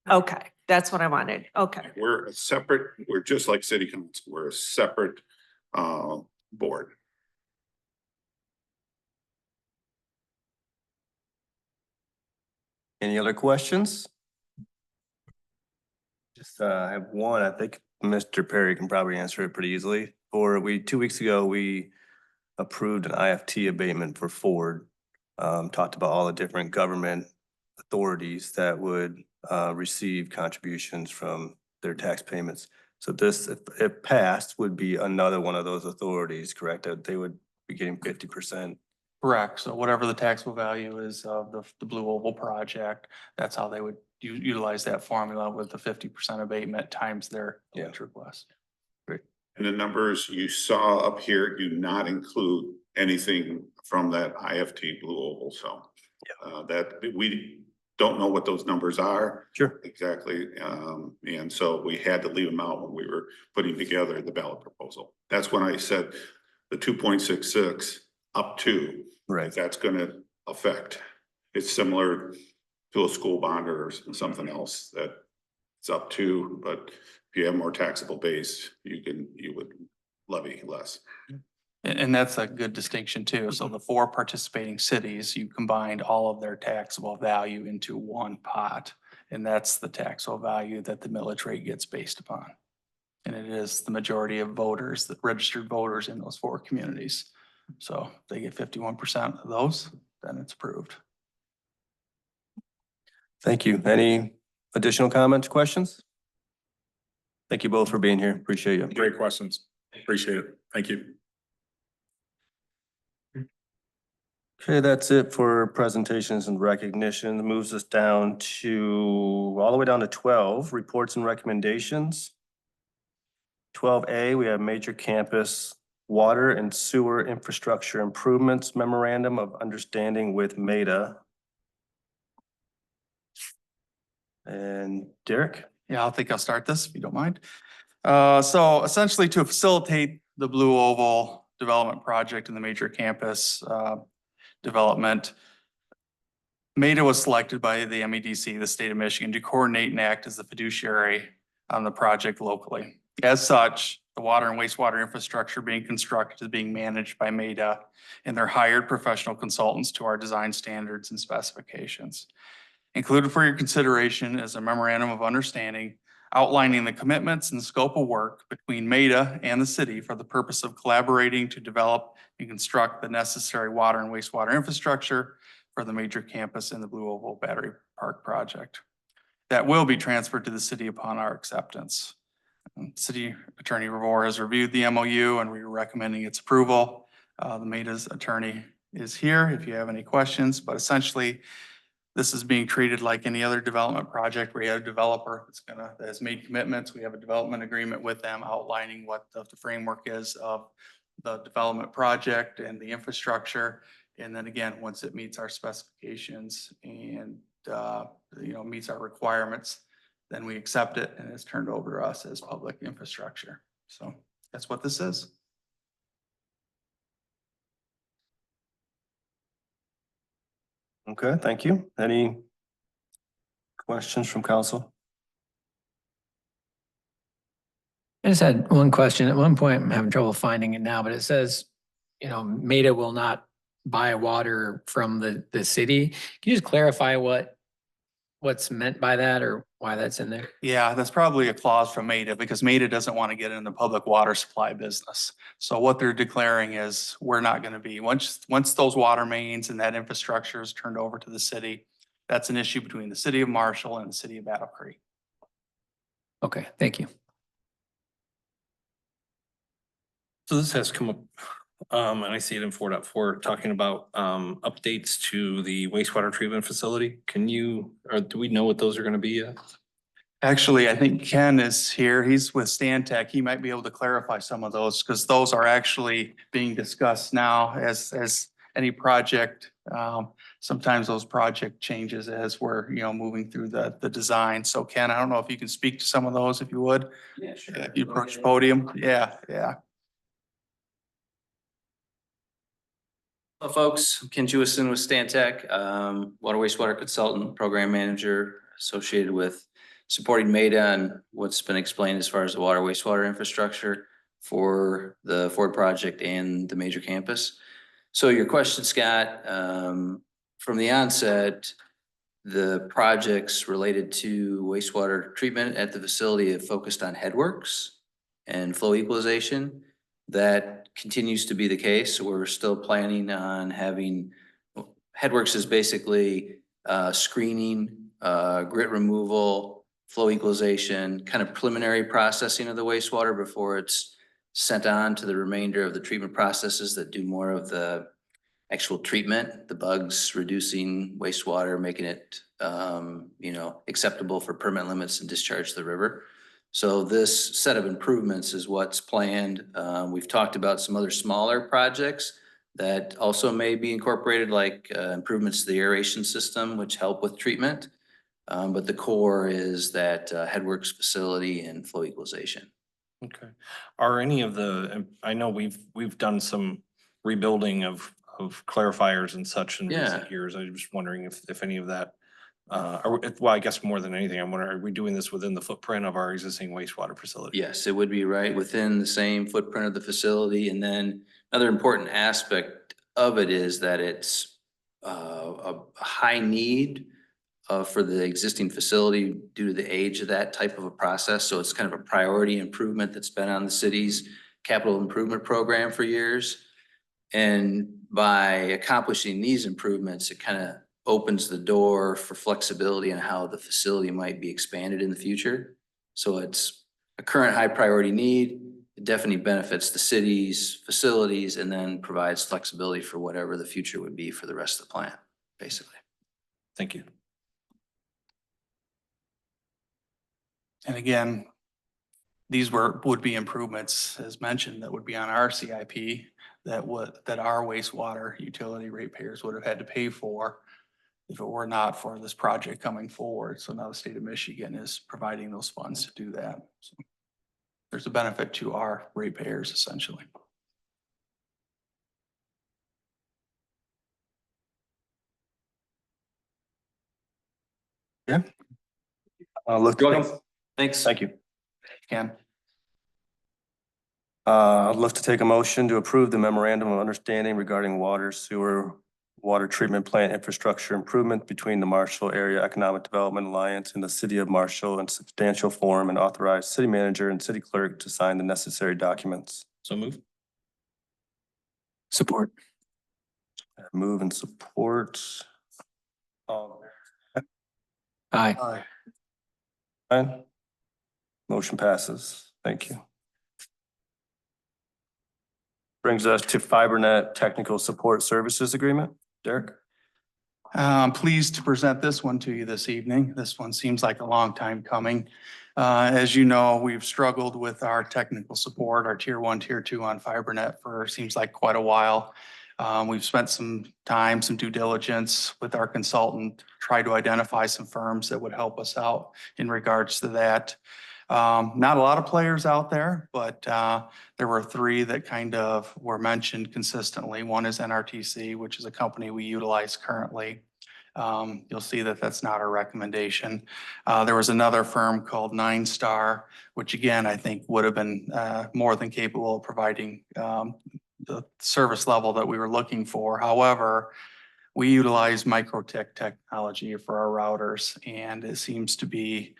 okay, that's what I wanted. Okay. we're a separate, we're just like city council, we're a separate board. Any other questions? Just I have one. I think Mr. Perry can probably answer it pretty easily. 2 weeks ago, we approved an IFT abatement for Ford. Talked about all the different government authorities that would receive contributions from their tax payments. So this, if passed, would be another one of those authorities, correct? That they would be getting 50%. Correct. So whatever the taxable value is of the Blue Oval project, that's how they would utilize that formula with the 50% abatement times their Yeah. electric request. And the numbers you saw up here do not include anything from that IFT Blue Oval, so. That, we don't know what those numbers are. Sure. Exactly, and so we had to leave them out when we were putting together the ballot proposal. That's when I said the 2.66 up to. Right. That's gonna affect. It's similar to a school bond or something else that it's up to, but if you have more taxable base, you would levy less. And that's a good distinction too. So the 4 participating cities, you combined all of their taxable value into one pot. And that's the taxable value that the millage rate gets based upon. And it is the majority of voters, the registered voters in those 4 communities. So if they get 51% of those, then it's approved. Thank you. Any additional comments, questions? Thank you both for being here. Appreciate you. Great questions. Appreciate it. Thank you. Okay, that's it for presentations and recognition. Moves us down to, all the way down to 12, reports and recommendations. 12A, we have major campus water and sewer infrastructure improvements memorandum of understanding with MEDA. And Derek? Yeah, I think I'll start this if you don't mind. So essentially to facilitate the Blue Oval development project in the major campus development, MEDA was selected by the MEDC, the state of Michigan, to coordinate and act as the fiduciary on the project locally. As such, the water and wastewater infrastructure being constructed is being managed by MEDA and their hired professional consultants to our design standards and specifications. Included for your consideration is a memorandum of understanding outlining the commitments and scope of work between MEDA and the city for the purpose of collaborating to develop and construct the necessary water and wastewater infrastructure for the major campus in the Blue Oval Battery Park project. That will be transferred to the city upon our acceptance. City Attorney Revore has reviewed the MOU and we're recommending its approval. The MEDA's attorney is here if you have any questions, but essentially this is being treated like any other development project where you have a developer that has made commitments. We have a development agreement with them outlining what the framework is of the development project and the infrastructure. And then again, once it meets our specifications and meets our requirements, then we accept it and it's turned over to us as public infrastructure. So that's what this is. Okay, thank you. Any questions from council? I just had one question. At one point, I'm having trouble finding it now, but it says, MEDA will not buy water from the city. Can you just clarify what's meant by that or why that's in there? Yeah, that's probably a clause from MEDA because MEDA doesn't want to get in the public water supply business. So what they're declaring is we're not going to be, once those water mains and that infrastructure is turned over to the city, that's an issue between the city of Marshall and the city of Battle Creek. Okay, thank you. So this has come up, and I see it in 4.4 talking about updates to the wastewater treatment facility. Do we know what those are going to be yet? Actually, I think Ken is here. He's with Stantec. He might be able to clarify some of those because those are actually being discussed now as any project Sometimes those project changes as we're, moving through the design. So Ken, I don't know if you can speak to some of those, if you would. Yeah, sure. If you approach the podium. Yeah. Hello, folks. I'm Ken Jewison with Stantec, water wastewater consultant, program manager associated with supporting MEDA and what's been explained as far as the water wastewater infrastructure for the Ford project and the major campus. So your question, Scott, from the onset, the projects related to wastewater treatment at the facility have focused on headworks and flow equalization. That continues to be the case. We're still planning on having, headworks is basically screening, grit removal, flow equalization, kind of preliminary processing of the wastewater before it's sent on to the remainder of the treatment processes that do more of the actual treatment, the bugs reducing wastewater, making it, acceptable for permit limits and discharge to the river. So this set of improvements is what's planned. We've talked about some other smaller projects that also may be incorporated, like improvements to the aeration system, which help with treatment. But the core is that headworks facility and flow equalization. Okay. Are any of the, I know we've done some rebuilding of clarifiers and such in recent years. I was just wondering if any of that, I guess more than anything, I'm wondering, are we doing this within the footprint of our existing wastewater facility? Yes, it would be right within the same footprint of the facility. And then another important aspect of it is that it's a high need for the existing facility due to the age of that type of a process. So it's kind of a priority improvement that's been on the city's capital improvement program for years. And by accomplishing these improvements, it kind of opens the door for flexibility on how the facility might be expanded in the future. So it's a current high priority need. It definitely benefits the city's facilities and then provides flexibility for whatever the future would be for the rest of the plant, basically. Thank you. And again, these would be improvements, as mentioned, that would be on our CIP that our wastewater utility ratepayers would have had to pay for if it were not for this project coming forward. So now the state of Michigan is providing those funds to do that. So there's a benefit to our ratepayers essentially. Yeah. Thanks. Thank you. Ken? I'd love to take a motion to approve the memorandum of understanding regarding water, sewer, water treatment plant infrastructure improvement between the Marshall Area Economic Development Alliance and the City of Marshall in substantial form, and authorize city manager and city clerk to sign the necessary documents. So move. Support. Move and support. Aye. Aye. Motion passes. Thank you. Brings us to FiberNet Technical Support Services Agreement. Derek? I'm pleased to present this one to you this evening. This one seems like a long time coming. As you know, we've struggled with our technical support, our tier 1, tier 2 on FiberNet for seems like quite a while. We've spent some time, some due diligence with our consultant, tried to identify some firms that would help us out in regards to that. Not a lot of players out there, but there were 3 that kind of were mentioned consistently. One is NRTC, which is a company we utilize currently. You'll see that that's not our recommendation. There was another firm called 9 Star, which again, I think would have been more than capable of providing the service level that we were looking for. However, we utilize Microtech technology for our routers, and it seems to be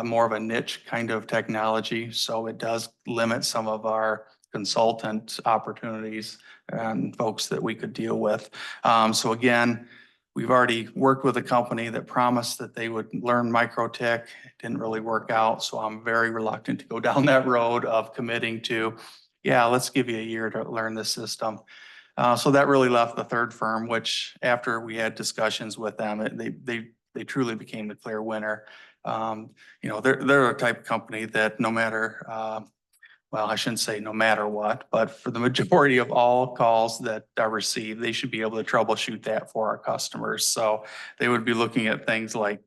more of a niche kind of technology. So it does limit some of our consultant opportunities and folks that we could deal with. So again, we've already worked with a company that promised that they would learn Microtech. It didn't really work out. So I'm very reluctant to go down that road of committing to, yeah, let's give you a year to learn the system. So that really left the 3rd firm, which after we had discussions with them, they truly became the clear winner. They're a type of company that no matter well, I shouldn't say no matter what, but for the majority of all calls that are received, they should be able to troubleshoot that for our customers. So they would be looking at things like,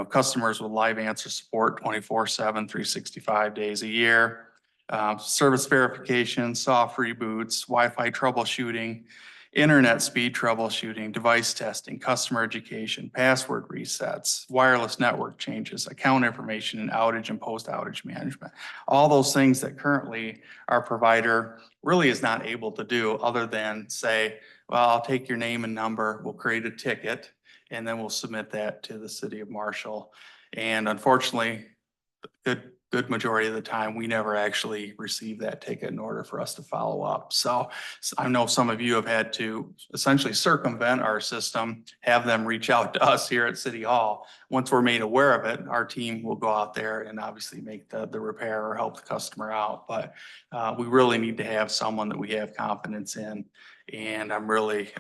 customers with live answer support 24/7, 365 days a year, service verification, soft reboots, Wi-Fi troubleshooting, internet speed troubleshooting, device testing, customer education, password resets, wireless network changes, account information, and outage and post-outage management. All those things that currently our provider really is not able to do other than say, well, I'll take your name and number, we'll create a ticket, and then we'll submit that to the city of Marshall. And unfortunately, good majority of the time, we never actually receive that ticket in order for us to follow up. So I know some of you have had to essentially circumvent our system, have them reach out to us here at City Hall. Once we're made aware of it, our team will go out there and obviously make the repair or help the customer out. But we really need to have someone that we have confidence in. And I'm really,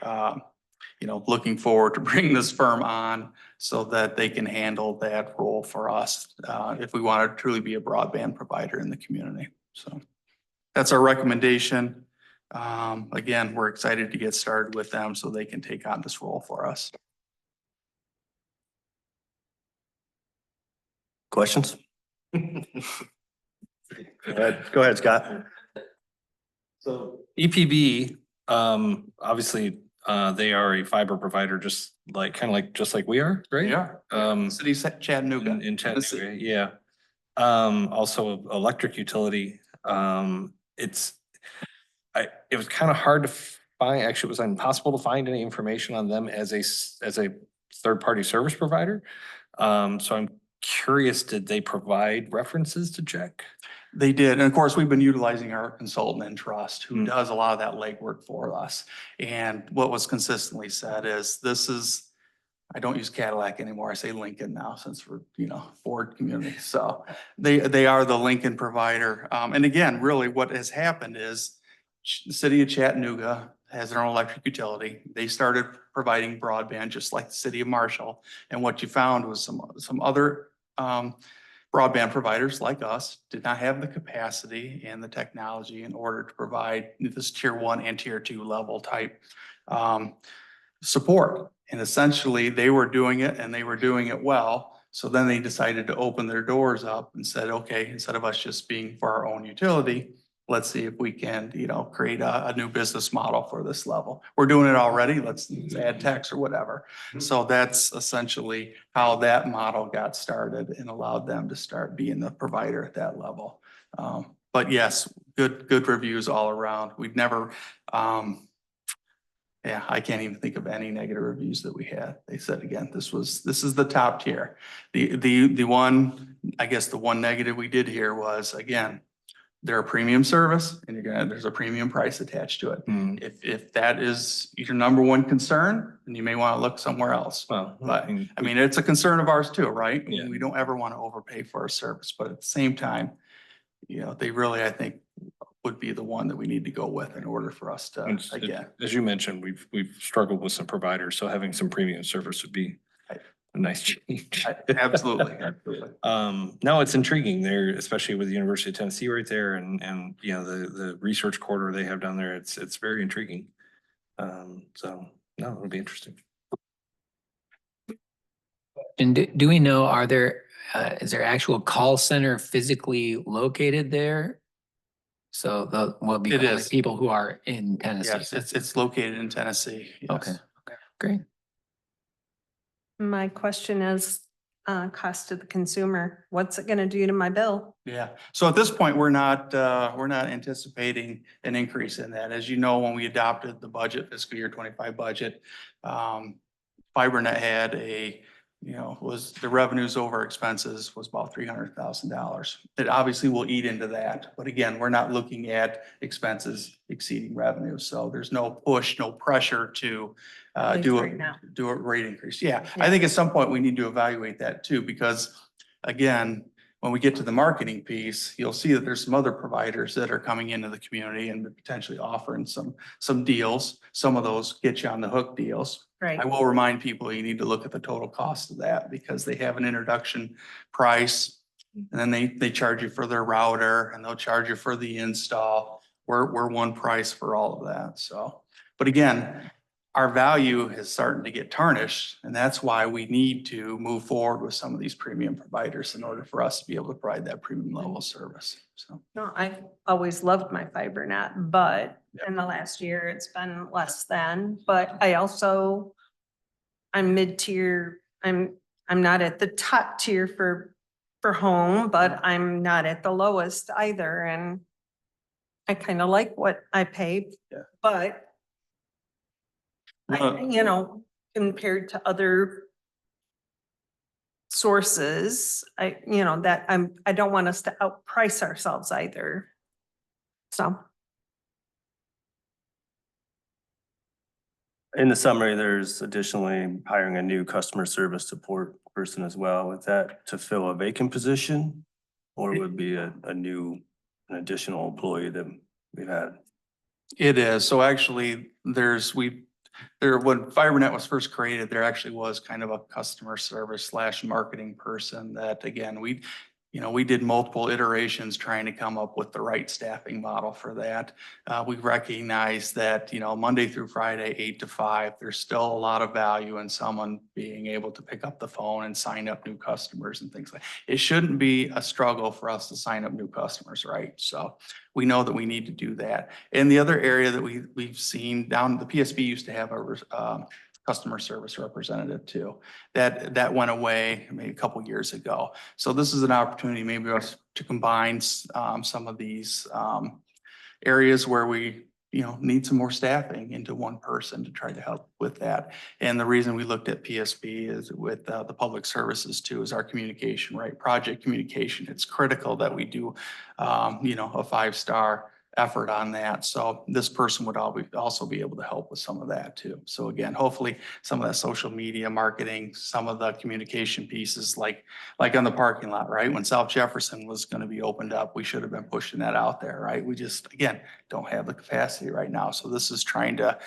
looking forward to bringing this firm on so that they can handle that role for us if we want to truly be a broadband provider in the community. So that's our recommendation. Again, we're excited to get started with them so they can take on this role for us. Questions? Go ahead, Scott. So EPB, obviously, they are a fiber provider, just like we are, right? Yeah. City of Chattanooga. In Chattanooga, yeah. Also electric utility. It was kind of hard to find, actually it was impossible to find any information on them as a third-party service provider. So I'm curious, did they provide references to check? They did. And of course, we've been utilizing our consultant Entrust, who does a lot of that legwork for us. And what was consistently said is I don't use Cadillac anymore. I say Lincoln now since we're, Ford community. So they are the Lincoln provider. And again, really what has happened is the city of Chattanooga has their own electric utility. They started providing broadband just like the city of Marshall. And what you found was some other broadband providers like us did not have the capacity and the technology in order to provide this tier 1 and tier 2 level type support. And essentially they were doing it and they were doing it well. So then they decided to open their doors up and said, okay, instead of us just being for our own utility, let's see if we can, create a new business model for this level. We're doing it already. Let's add text or whatever. So that's essentially how that model got started and allowed them to start being the provider at that level. But yes, good reviews all around. We've never, I can't even think of any negative reviews that we had. They said, again, this is the top tier. The one, I guess the one negative we did hear was, again, they're a premium service and there's a premium price attached to it. If that is your number one concern, then you may want to look somewhere else. Well, But I mean, it's a concern of ours too, right? Yeah. We don't ever want to overpay for our service, but at the same time, they really, I think, would be the one that we need to go with in order for us to, again. As you mentioned, we've struggled with some providers, so having some premium service would be a nice change. Absolutely. No, it's intriguing there, especially with the University of Tennessee right there and the research corridor they have down there. It's very intriguing. So no, it'll be interesting. And do we know, is there actual call center physically located there? So will be It only is. people who are in Tennessee. Yes, it's located in Tennessee. Yes. Okay, great. My question is, cost to the consumer. What's it gonna do to my bill? Yeah, so at this point, we're not anticipating an increase in that. As you know, when we adopted the budget, fiscal year 25 budget, FiberNet had was the revenues over expenses was about $300,000. It obviously will eat into that, but again, we're not looking at expenses exceeding revenue. So there's no push, no pressure to do a rate increase. Yeah, I think at some point we need to evaluate that too, because again, when we get to the marketing piece, you'll see that there's some other providers that are coming into the community and potentially offering some deals. Some of those get you on the hook deals. Right. I will remind people you need to look at the total cost of that because they have an introduction price. And then they charge you for their router and they'll charge you for the install. We're one price for all of that, so. But again, our value is starting to get tarnished, and that's why we need to move forward with some of these premium providers in order for us to be able to provide that premium level of service, so. No, I've always loved my fiber net, but in the last year it's been less than, but I'm mid-tier. I'm not at the top tier for home, but I'm not at the lowest either. And I kind of like what I pay, Yeah. but compared to other sources, I don't want us to outprice ourselves either. So. In the summary, there's additionally hiring a new customer service support person as well. With that to fill a vacant position? Or would it be an additional employee that we've had? It is. So actually, when FiberNet was first created, there actually was kind of a customer service / marketing person that, again, we did multiple iterations trying to come up with the right staffing model for that. We recognize that, Monday through Friday, 8 to 5, there's still a lot of value in someone being able to pick up the phone and sign up new customers and things like that. It shouldn't be a struggle for us to sign up new customers, right? So we know that we need to do that. And the other area that we've seen down, the PSB used to have a customer service representative too. That went away maybe a couple years ago. So this is an opportunity maybe us to combine some of these areas where we need some more staffing into one person to try to help with that. And the reason we looked at PSB is with the public services too, is our communication, right? Project communication. It's critical that we do a 5-star effort on that. So this person would also be able to help with some of that too. So again, hopefully some of that social media marketing, some of the communication pieces like on the parking lot, right? When South Jefferson was going to be opened up, we should have been pushing that out there, right? We just, again, don't have the capacity right now. So this is trying to,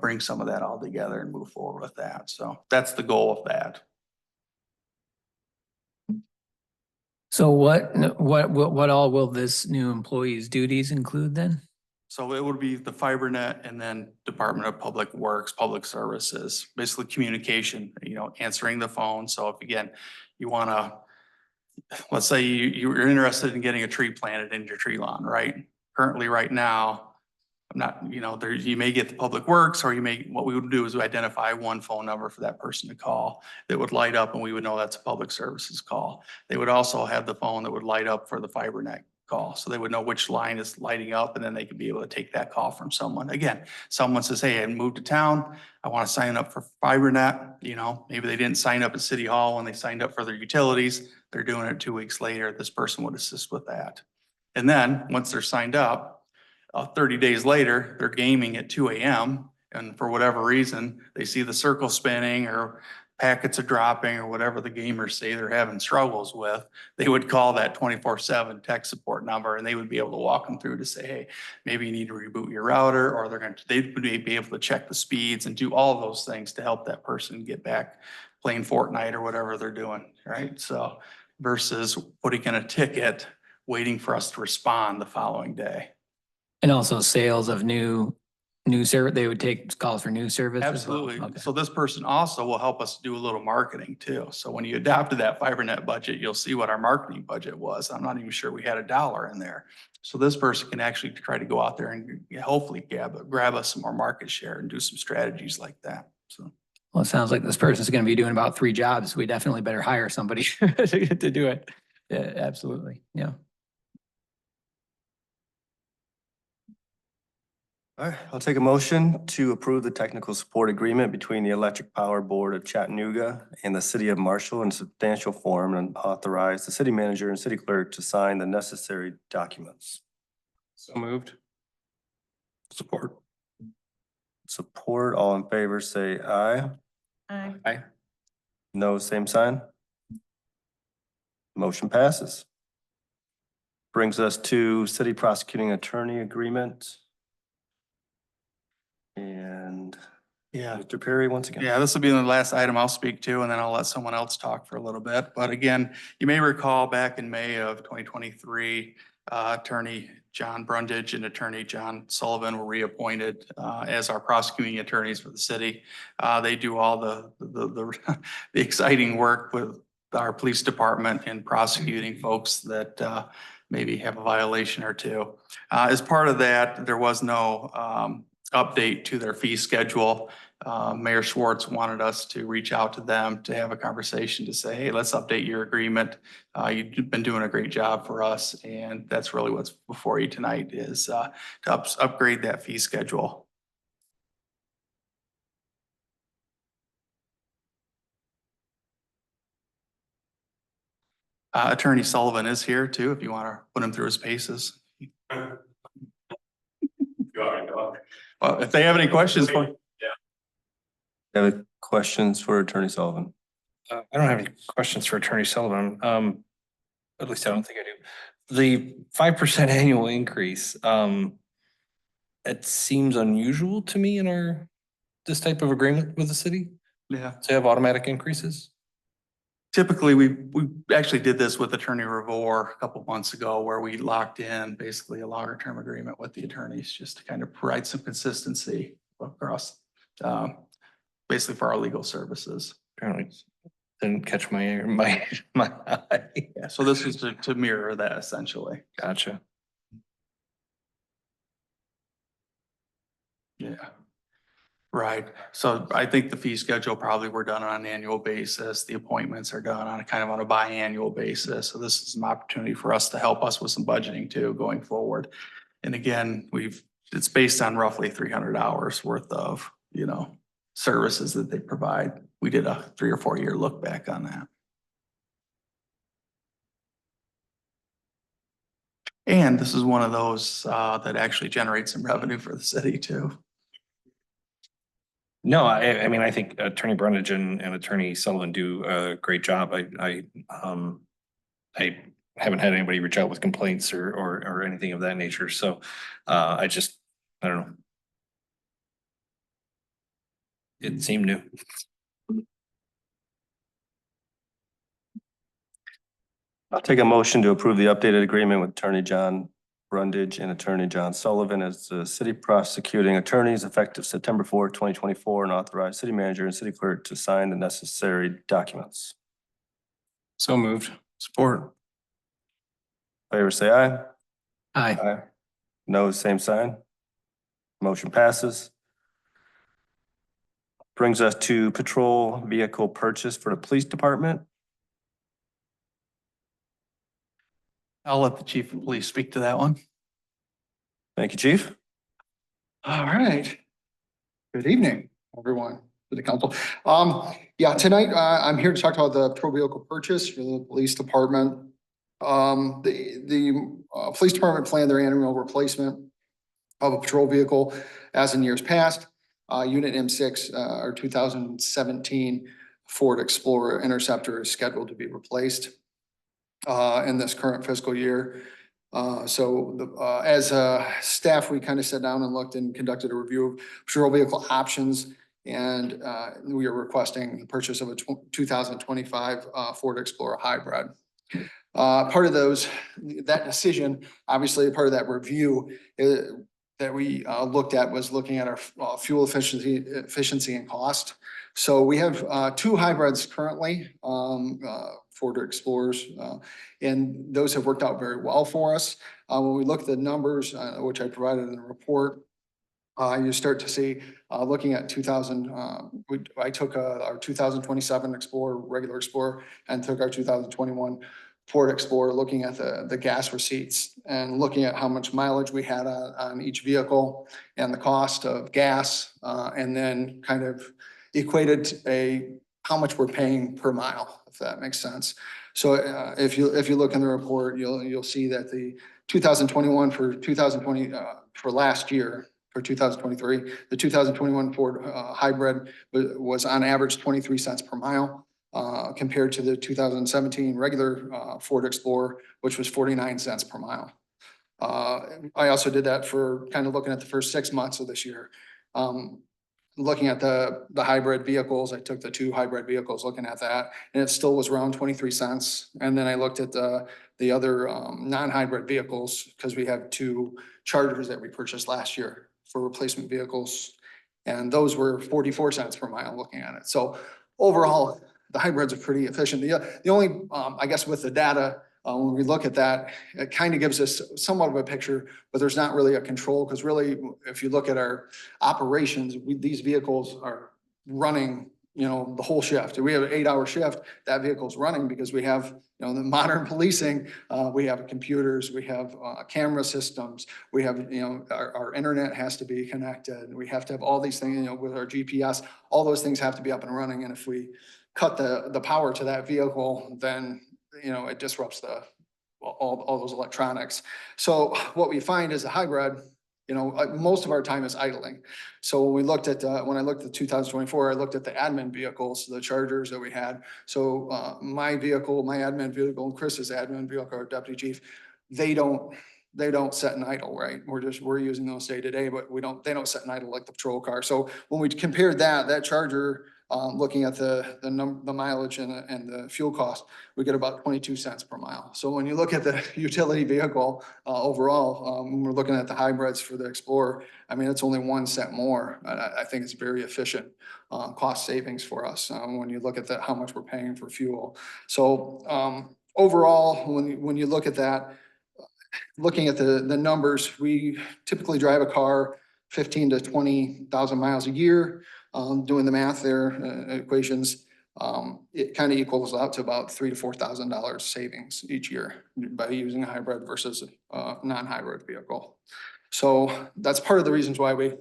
bring some of that all together and move forward with that. So that's the goal of that. So what all will this new employee's duties include then? So it would be the FiberNet and then Department of Public Works, Public Services, basically communication, answering the phone. So if again, you want to, let's say you're interested in getting a tree planted in your tree lawn, right? Currently right now, I'm not, you may get the Public Works or what we would do is we identify one phone number for that person to call that would light up and we would know that's a Public Services call. They would also have the phone that would light up for the FiberNet call. So they would know which line is lighting up and then they could be able to take that call from someone. Again, someone says, hey, I moved to town. I want to sign up for FiberNet. Maybe they didn't sign up at City Hall when they signed up for their utilities. They're doing it 2 weeks later. This person would assist with that. And then once they're signed up, 30 days later, they're gaming at 2 a.m. and for whatever reason, they see the circle spinning or packets are dropping or whatever the gamers say they're having struggles with, they would call that 24/7 tech support number and they would be able to walk them through to say, hey, maybe you need to reboot your router, or they would be able to check the speeds and do all of those things to help that person get back playing Fortnite or whatever they're doing, right? So versus putting in a ticket, waiting for us to respond the following day. And also sales of new service, they would take calls for new service as well? Absolutely. Okay. So this person also will help us do a little marketing too. So when you adopted that FiberNet budget, you'll see what our marketing budget was. I'm not even sure we had $1 in there. So this person can actually try to go out there and hopefully grab us some more market share and do some strategies like that. So. Well, it sounds like this person's going to be doing about 3 jobs. We definitely better hire somebody to do it. Yeah, absolutely. Yeah. All right, I'll take a motion to approve the technical support agreement between the Electric Power Board of Chattanooga and the City of Marshall in substantial form and authorize the city manager and city clerk to sign the necessary documents. So moved. Support. Support, all in favor, say aye. Aye. No, same sign. Motion passes. Brings us to city prosecuting attorney agreement. And Yeah. Mr. Perry, once again. Yeah, this will be the last item I'll speak to, and then I'll let someone else talk for a little bit. But again, you may recall back in May of 2023, Attorney John Brundage and Attorney John Sullivan were reappointed as our prosecuting attorneys for the city. They do all the exciting work with our police department in prosecuting folks that maybe have a violation or two. As part of that, there was no update to their fee schedule. Mayor Schwartz wanted us to reach out to them to have a conversation to say, hey, let's update your agreement. You've been doing a great job for us. And that's really what's before you tonight is to upgrade that fee schedule. Attorney Sullivan is here too, if you want to put him through his paces. Well, if they have any questions for. Have questions for Attorney Sullivan? I don't have any questions for Attorney Sullivan. At least I don't think I do. The 5% annual increase, it seems unusual to me in this type of agreement with the city Yeah. to have automatic increases. Typically, we actually did this with Attorney Revore a couple months ago where we locked in basically a longer term agreement with the attorneys just to kind of provide some consistency across, basically for our legal services. Apparently didn't catch my eye. Yeah, so this is to mirror that essentially. Gotcha. Yeah. Right. So I think the fee schedule probably were done on an annual basis. The appointments are done on a kind of on a biannual basis. So this is an opportunity for us to help us with some budgeting too going forward. And again, it's based on roughly 300 hours worth of, services that they provide. We did a 3 or 4 year look back on that. And this is one of those that actually generates some revenue for the city too. No, I mean, I think Attorney Brundage and Attorney Sullivan do a great job. I haven't had anybody reach out with complaints or anything of that nature. So I don't know. It seemed new. I'll take a motion to approve the updated agreement with Attorney John Brundage and Attorney John Sullivan as the city prosecuting attorneys effective September 4th, 2024, and authorize city manager and city clerk to sign the necessary documents. So moved. Support. Favor say aye. Aye. Aye. No, same sign. Motion passes. Brings us to patrol vehicle purchase for the police department. I'll let the chief of police speak to that one. Thank you, chief. All right. Good evening, everyone, to the council. Yeah, tonight, I'm here to talk about the patrol vehicle purchase for the police department. The police department planned their annual replacement of a patrol vehicle as in years past. Unit M6, our 2017 Ford Explorer Interceptor is scheduled to be replaced in this current fiscal year. As a staff, we kind of sat down and looked and conducted a review of patrol vehicle options. And we are requesting the purchase of a 2025 Ford Explorer Hybrid. Part of that decision, obviously part of that review that we looked at was looking at our fuel efficiency and cost. So we have 2 hybrids currently, Ford Explorers, and those have worked out very well for us. When we look at the numbers, which I provided in the report, you start to see, looking at I took our 2027 Explorer, regular Explorer, and took our 2021 Ford Explorer, looking at the gas receipts and looking at how much mileage we had on each vehicle and the cost of gas, and then kind of equated how much we're paying per mile, if that makes sense. So if you look in the report, you'll see that the 2021 for 2020 for last year, for 2023, the 2021 Ford Hybrid was on average 23 cents per mile. Compared to the 2017 regular Ford Explorer, which was 49 cents per mile. I also did that for kind of looking at the first 6 months of this year. looking at the hybrid vehicles, I took the two hybrid vehicles, looking at that, and it still was around 23 cents. And then I looked at the other non-hybrid vehicles, because we have two Chargers that we purchased last year for replacement vehicles. And those were 44 cents per mile looking at it. So overall, the hybrids are pretty efficient. The only, I guess with the data, when we look at that, it kind of gives us somewhat of a picture, but there's not really a control, because really, if you look at our operations, these vehicles are running, you know, the whole shift. We have an 8-hour shift, that vehicle's running because we have, you know, the modern policing, we have computers, we have camera systems, we have, you know, our internet has to be connected, we have to have all these things, you know, with our GPS, all those things have to be up and running, and if we cut the power to that vehicle, then, you know, it disrupts all those electronics. So what we find is a hybrid, you know, most of our time is idling. So when we looked at, when I looked at 2024, I looked at the admin vehicles, the Chargers that we had. So my vehicle, my admin vehicle, and Chris's admin vehicle, our deputy chief, they don't set an idle, right? We're using those day to day, but they don't set an idle like the patrol car. So when we compared that Charger, looking at the mileage and the fuel cost, we get about 22 cents per mile. So when you look at the utility vehicle overall, when we're looking at the hybrids for the Explorer, I mean, it's only 1 cent more. I think it's very efficient cost savings for us when you look at how much we're paying for fuel. So overall, when you look at that, looking at the numbers, we typically drive a car 15 to 20,000 miles a year. Doing the math there, equations, it kind of equals out to about $3,000 to $4,000 savings each year by using a hybrid versus a non-hybrid vehicle. So that's part of the reasons why we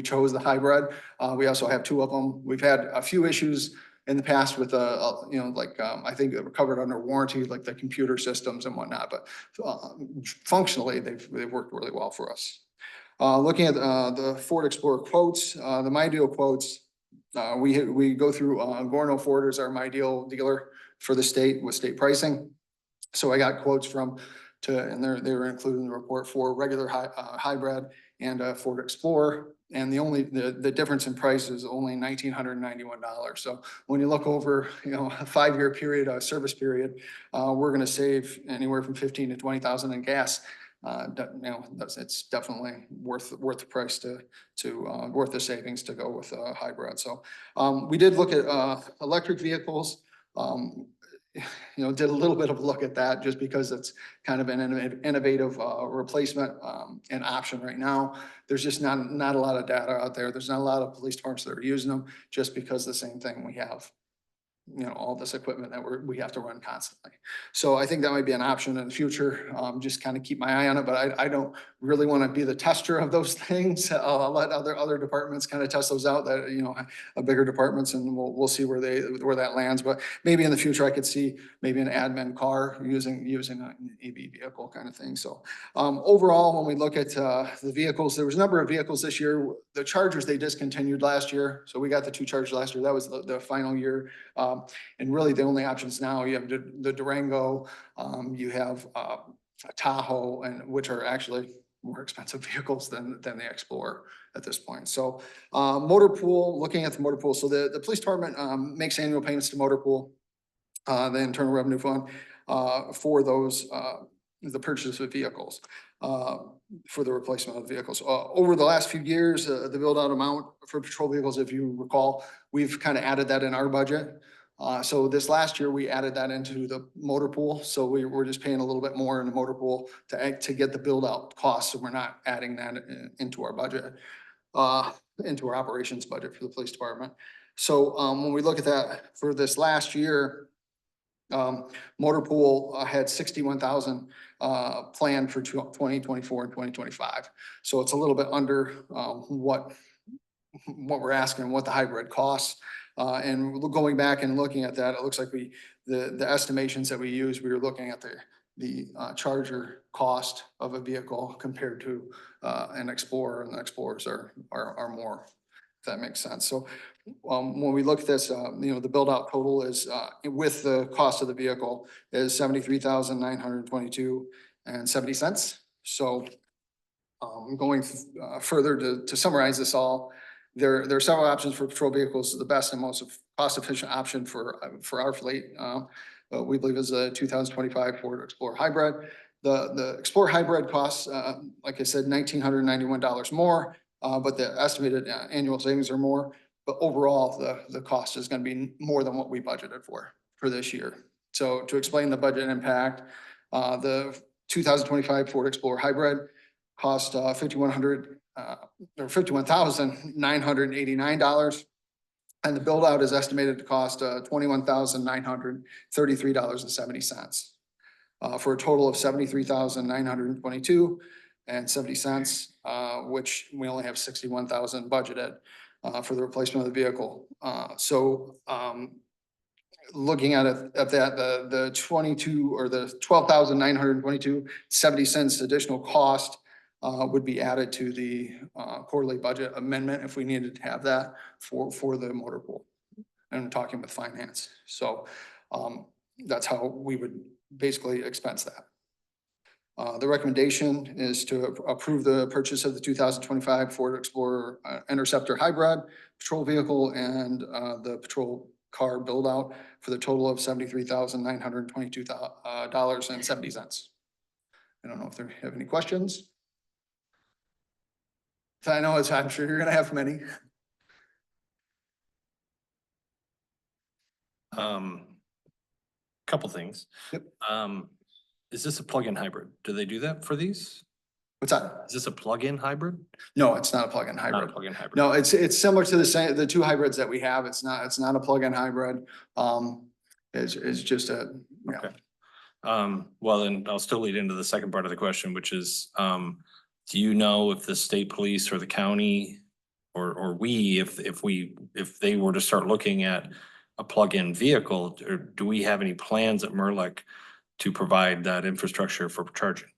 chose the hybrid. We also have two of them. We've had a few issues in the past with, you know, like I think they were covered under warranty, like the computer systems and whatnot, but functionally they've worked really well for us. Looking at the Ford Explorer quotes, the MyDeal quotes, we go through Gorno Ford is our MyDeal dealer for the state with state pricing. So I got quotes and they were included in the report for regular hybrid and Ford Explorer. And the difference in price is only $1,991. So when you look over, you know, a 5-year period, a service period, we're going to save anywhere from 15 to 20,000 in gas. You know, it's definitely worth the price worth the savings to go with a hybrid. So we did look at electric vehicles. You know, did a little bit of a look at that just because it's kind of an innovative replacement and option right now. There's just not a lot of data out there. There's not a lot of police departments that are using them just because the same thing we have, you know, all this equipment that we have to run constantly. So I think that might be an option in the future. Just kind of keep my eye on it, but I don't really want to be the tester of those things. I'll let other departments kind of test those out, that, you know, bigger departments, and we'll see where that lands. But maybe in the future I could see maybe an admin car using an EV vehicle kind of thing. So overall, when we look at the vehicles, there was a number of vehicles this year. The Chargers they discontinued last year, so we got the two Chargers last year. That was the final year. And really the only options now, you have the Durango, you have a Tahoe, and which are actually more expensive vehicals than the Explorer at this point. So motor pool, looking at the motor pool. So the police department makes annual payments to motor pool, the Internal Revenue Fund, for those, the purchase of vehicles, for the replacement of vehicles. Over the last few years, the build out amount for patrol vehicles, if you recall, we've kind of added that in our budget. So this last year, we added that into the motor pool. So we're just paying a little bit more in the motor pool to get the build out costs. So we're not adding that into our budget, into our operations budget for the police department. So when we look at that for this last year, motor pool had 61,000 planned for 2024 and 2025. So it's a little bit under what we're asking, what the hybrid costs. And going back and looking at that, it looks like the estimations that we use, we were looking at the Charger cost of a vehicle compared to an Explorer, and the Explorers are more, if that makes sense. So when we look at this, you know, the build out total is with the cost of the vehicle is $73,922.70. So going further to summarize this all, There are several options for patrol vehicles. The best and most cost-efficient option for our fleet, we believe is a 2025 Ford Explorer Hybrid. The Explorer Hybrid costs, like I said, $1,991 more, but the estimated annual savings are more. But overall, the cost is going to be more than what we budgeted for this year. So to explain the budget impact, the 2025 Ford Explorer Hybrid cost $51,989. And the build out is estimated to cost $21,933.70. For a total of $73,922.70, which we only have $61,000 budgeted for the replacement of the vehicle. Looking at it at that, the 22 or the 12,922.70 cents additional cost would be added to the quarterly budget amendment if we needed to have that for the motor pool. And I'm talking with finance. So that's how we would basically expense that. The recommendation is to approve the purchase of the 2025 Ford Explorer Interceptor Hybrid patrol vehicle and the patrol car build out for the total of $73,922.70. I don't know if there have any questions. So I know I'm sure you're gonna have many. Couple things. Yep. Is this a plug-in hybrid? Do they do that for these? What's that? Is this a plug-in hybrid? No, it's not a plug-in Not a hybrid. plug-in hybrid. No, it's similar to the two hybrids that we have. It's not a plug-in hybrid. It's just a, yeah. Okay. Well, then I'll still lead into the second part of the question, which is, do you know if the state police or the county or we, if they were to start looking at a plug-in vehicle, or do we have any plans at Merlick to provide that infrastructure for charging?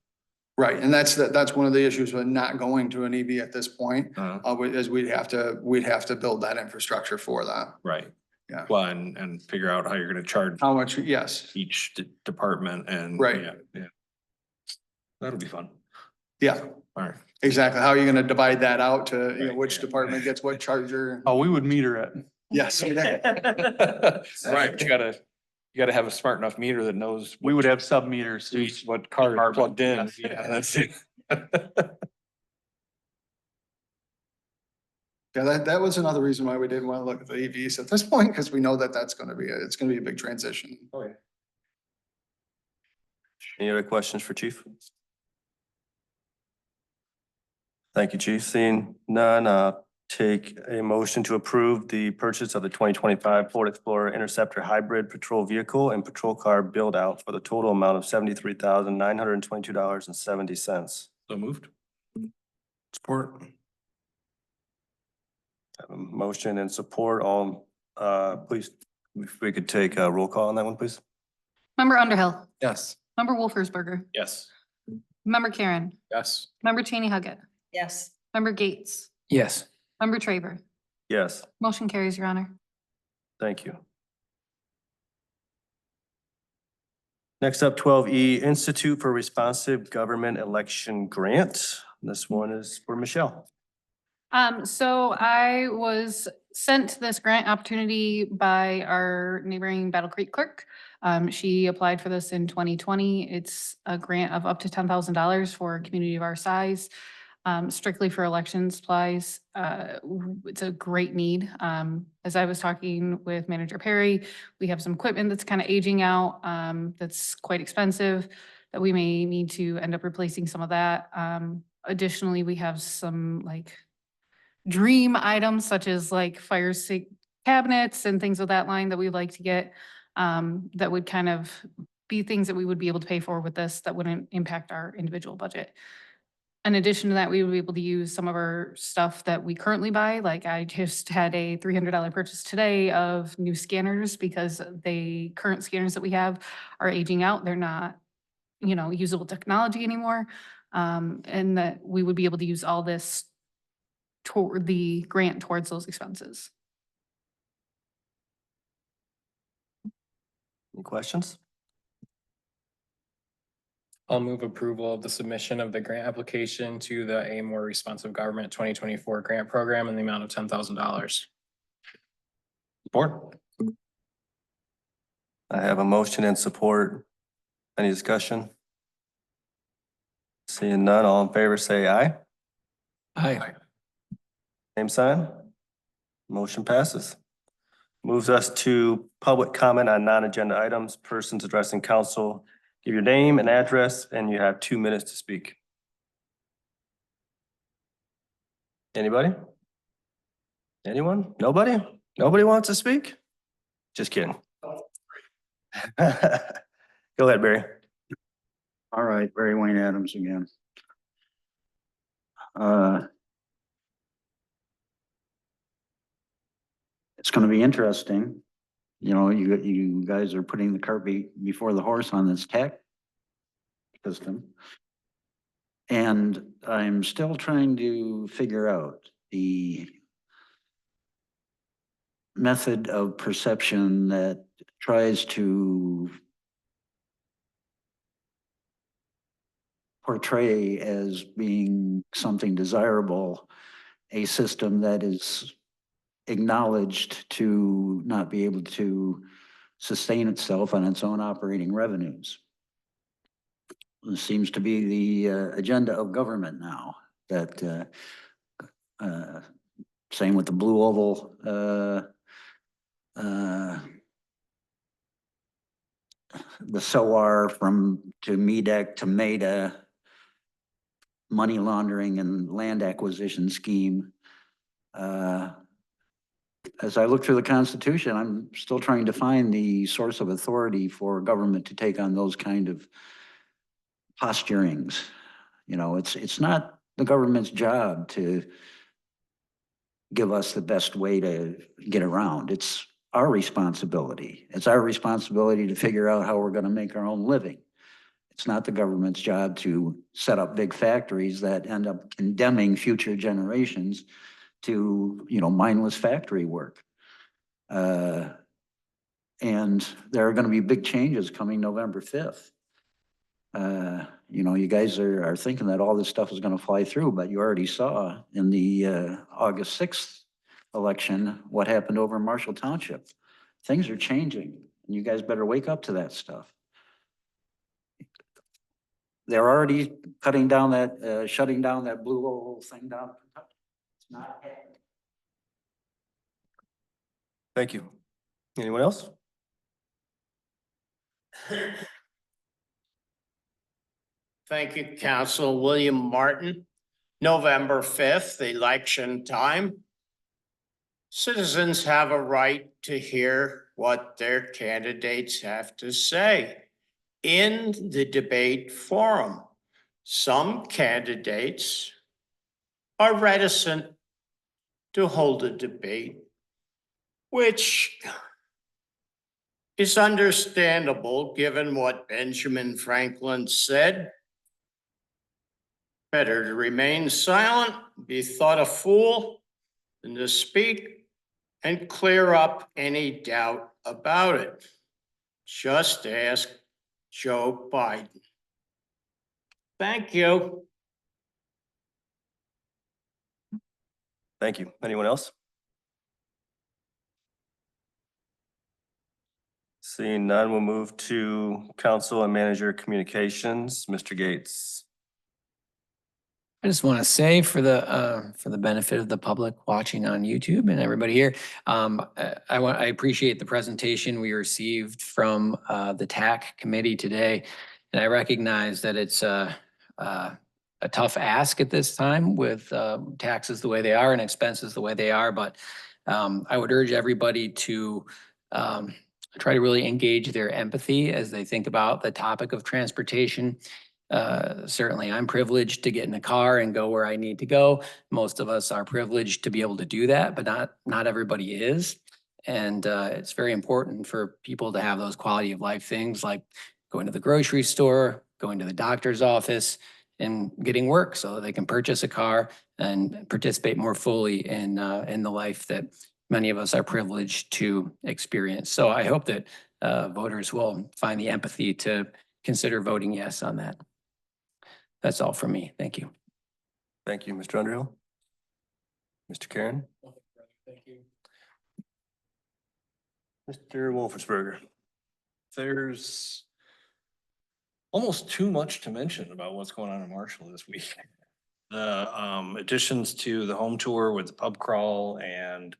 Right, and that's one of the issues with not going to an EV at this point, is we'd have to build that infrastructure for that. Right. Yeah. Well, and figure out how you're gonna charge How much, yes, each department and. Right. Yeah. That'll be fun. yeah, All right. exactly. How are you gonna divide that out to, Right, which yeah. department gets what charger? Oh, we would meter it. Yes. Right, but you gotta have a smart enough meter that knows. We would have sub meters too. What car is Department, plugged in. yes. Yeah, that's it. Yeah, that was another reason why we didn't want to look at the EVs at this point, because we know that it's gonna be a big transition. Any other questions for Chief? Thank you, Chief. Seeing none, take a motion to approve the purchase of the 2025 Ford Explorer Interceptor Hybrid Patrol Vehicle and Patrol Car Build Out for the total amount of $73,922.70. So moved. Support. Have a motion and support. All, please, if we could take a roll call on that one, please. Member Underhill, Yes. member Wolfersberger, Yes. member Karen, Yes. member Cheney Huggett, Yes. member Gates, Yes. member Traver. Yes, Motion carries, Your Honor. thank you. Next up, 12E, Institute for Responsive Government Election Grant. This one is for Michelle. So I was sent this grant opportunity by our neighboring Battle Creek clerk. She applied for this in 2020. It's a grant of up to $10,000 for a community of our size, strictly for election supplies. It's a great need. As I was talking with Manager Perry, we have some equipment that's kind of aging out, that's quite expensive, that we may need to end up replacing some of that. Additionally, we have some like dream items such as like fire safe cabinets and things of that line that we'd like to get, that would kind of be things that we would be able to pay for with this that wouldn't impact our individual budget. In addition to that, we would be able to use some of our stuff that we currently buy. Like I just had a $300 purchase today of new scanners because the current scanners that we have are aging out. They're not, usable technology anymore. And that we would be able to use all this toward the grant towards those expenses. Any questions? I'll move approval of the submission of the grant application to the A More Responsive Government 2024 grant program in the amount of $10,000. Support? I have a motion and support. Any discussion? Seeing none, all in favor, say aye. Aye. Same sign. Motion passes. Moves us to public comment on non-agenda items. Persons addressing council, give your name and address, and you have 2 minutes to speak. Anybody? Anyone? Nobody? Nobody wants to speak? Just kidding. Go ahead, Barry. All right, Barry Wayne Adams again. It's gonna be interesting. You know, you guys are putting the cart before the horse on this tax system. And I'm still trying to figure out the method of perception that tries to portray as being something desirable, a system that is acknowledged to not be able to sustain itself on its own operating revenues. It seems to be the agenda of government now, that same with the Blue Oval the SOAR to MEDEC to MEDA, money laundering and land acquisition scheme. As I look through the Constitution, I'm still trying to find the source of authority for government to take on those kind of posturings. You know, it's not the government's job to give us the best way to get around. It's our responsibility. It's our responsibility to figure out how we're going to make our own living. It's not the government's job to set up big factories that end up condemning future generations to, you know, mindless factory work. And there are going to be big changes coming November 5th. You know, you guys are thinking that all this stuff is going to fly through, but you already saw in the August 6th election what happened over in Marshall Township. Things are changing, and you guys better wake up to that stuff. They're already cutting down that, shutting down that Blue Oval thing down. It's not happening. Thank you. Anyone else? Thank you, Council. William Martin, November 5th, election time. Citizens have a right to hear what their candidates have to say in the debate forum. Some candidates are reticent to hold a debate, which is understandable given what Benjamin Franklin said. Better to remain silent, be thought a fool, than to speak and clear up any doubt about it. Just ask Joe Biden. Thank you. Thank you. Anyone else? Seeing none, we'll move to council and manager communications. Mr. Gates. I just want to say for the benefit of the public watching on YouTube and everybody here, I appreciate the presentation we received from the TAC committee today. And I recognize that it's a tough ask at this time with taxes the way they are and expenses the way they are. But I would urge everybody to try to really engage their empathy as they think about the topic of transportation. Certainly I'm privileged to get in a car and go where I need to go. Most of us are privileged to be able to do that, but not everybody is. And it's very important for people to have those quality of life things like going to the grocery store, going to the doctor's office, and getting work so that they can purchase a car and participate more fully in the life that many of us are privileged to experience. So I hope that voters will find the empathy to consider voting yes on that. That's all from me. Thank you. Thank you, Mr. Underhill. Mr. Karen? Thank you. Mr. Wolfersberger? There's almost too much to mention about what's going on in Marshall this week. The additions to the home tour with the pub crawl and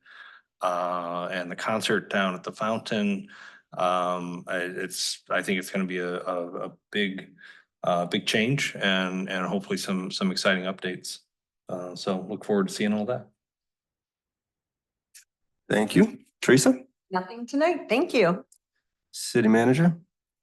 the concert down at the fountain. I think it's gonna be a big change and hopefully some exciting updates. So look forward to seeing all that. Thank you. Teresa? Nothing tonight. Thank you. City Manager?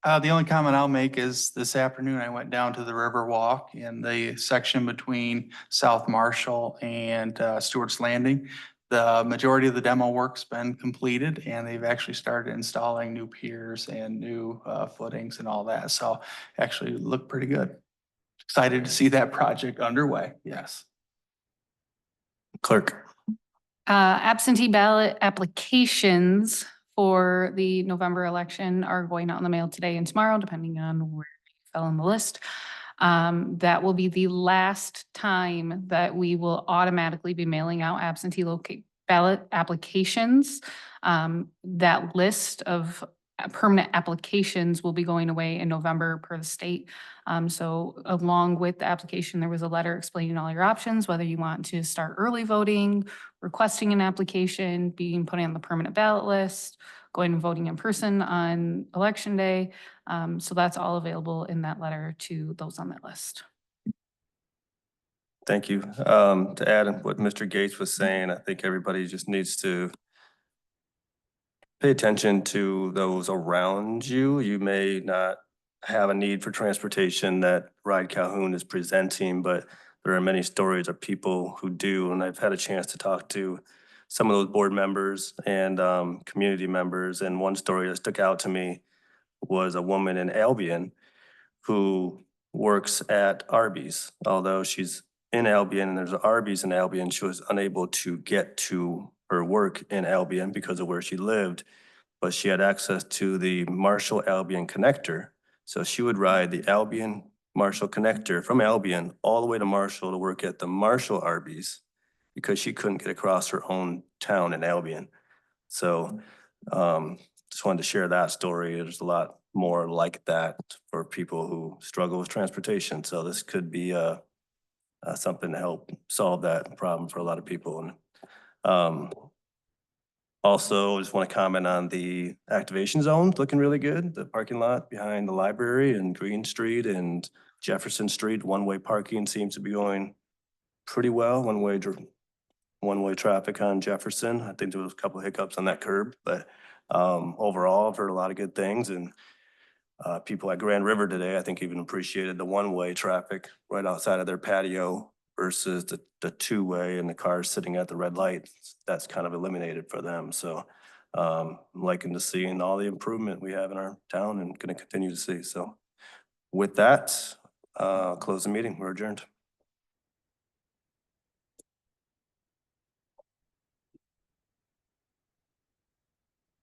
The only comment I'll make is this afternoon I went down to the River Walk in the section between South Marshall and Stewart's Landing. The majority of the demo work's been completed and they've actually started installing new piers and new footings and all that. So actually look pretty good. Excited to see that project underway. Yes. Clerk? Absentee ballot applications for the November election are going out in the mail today and tomorrow, depending on where you fell on the list. That will be the last time that we will automatically be mailing out absentee ballot applications. That list of permanent applications will be going away in November per the state. So along with the application, there was a letter explaining all your options, whether you want to start early voting, requesting an application, being put on the permanent ballot list, going and voting in person on election day. So that's all available in that letter to those on that list. Thank you. To add on what Mr. Gates was saying, I think everybody just needs to pay attention to those around you. You may not have a need for transportation that Ride Calhoun is presenting, but there are many stories of people who do. And I've had a chance to talk to some of those board members and community members. And one story that stuck out to me was a woman in Albion who works at Arby's. Although she's in Albion and there's an Arby's in Albion, she was unable to get to her work in Albion because of where she lived, but she had access to the Marshall Albion connector. So she would ride the Albion Marshall connector from Albion all the way to Marshall to work at the Marshall Arby's because she couldn't get across her own town in Albion. So just wanted to share that story. There's a lot more like that for people who struggle with transportation. So this could be something to help solve that problem for a lot of people. And also, just want to comment on the activation zones, looking really good. The parking lot behind the library and Green Street and Jefferson Street, one-way parking seems to be going pretty well. One-way traffic on Jefferson. I think there was a couple of hiccups on that curb, but overall, I've heard a lot of good things. And people at Grand River today, I think even appreciated the one-way traffic right outside of their patio versus the two-way and the cars sitting at the red light. That's kind of eliminated for them. So I'm liking to seeing all the improvement we have in our town and going to continue to see. So with that, close the meeting. We're adjourned.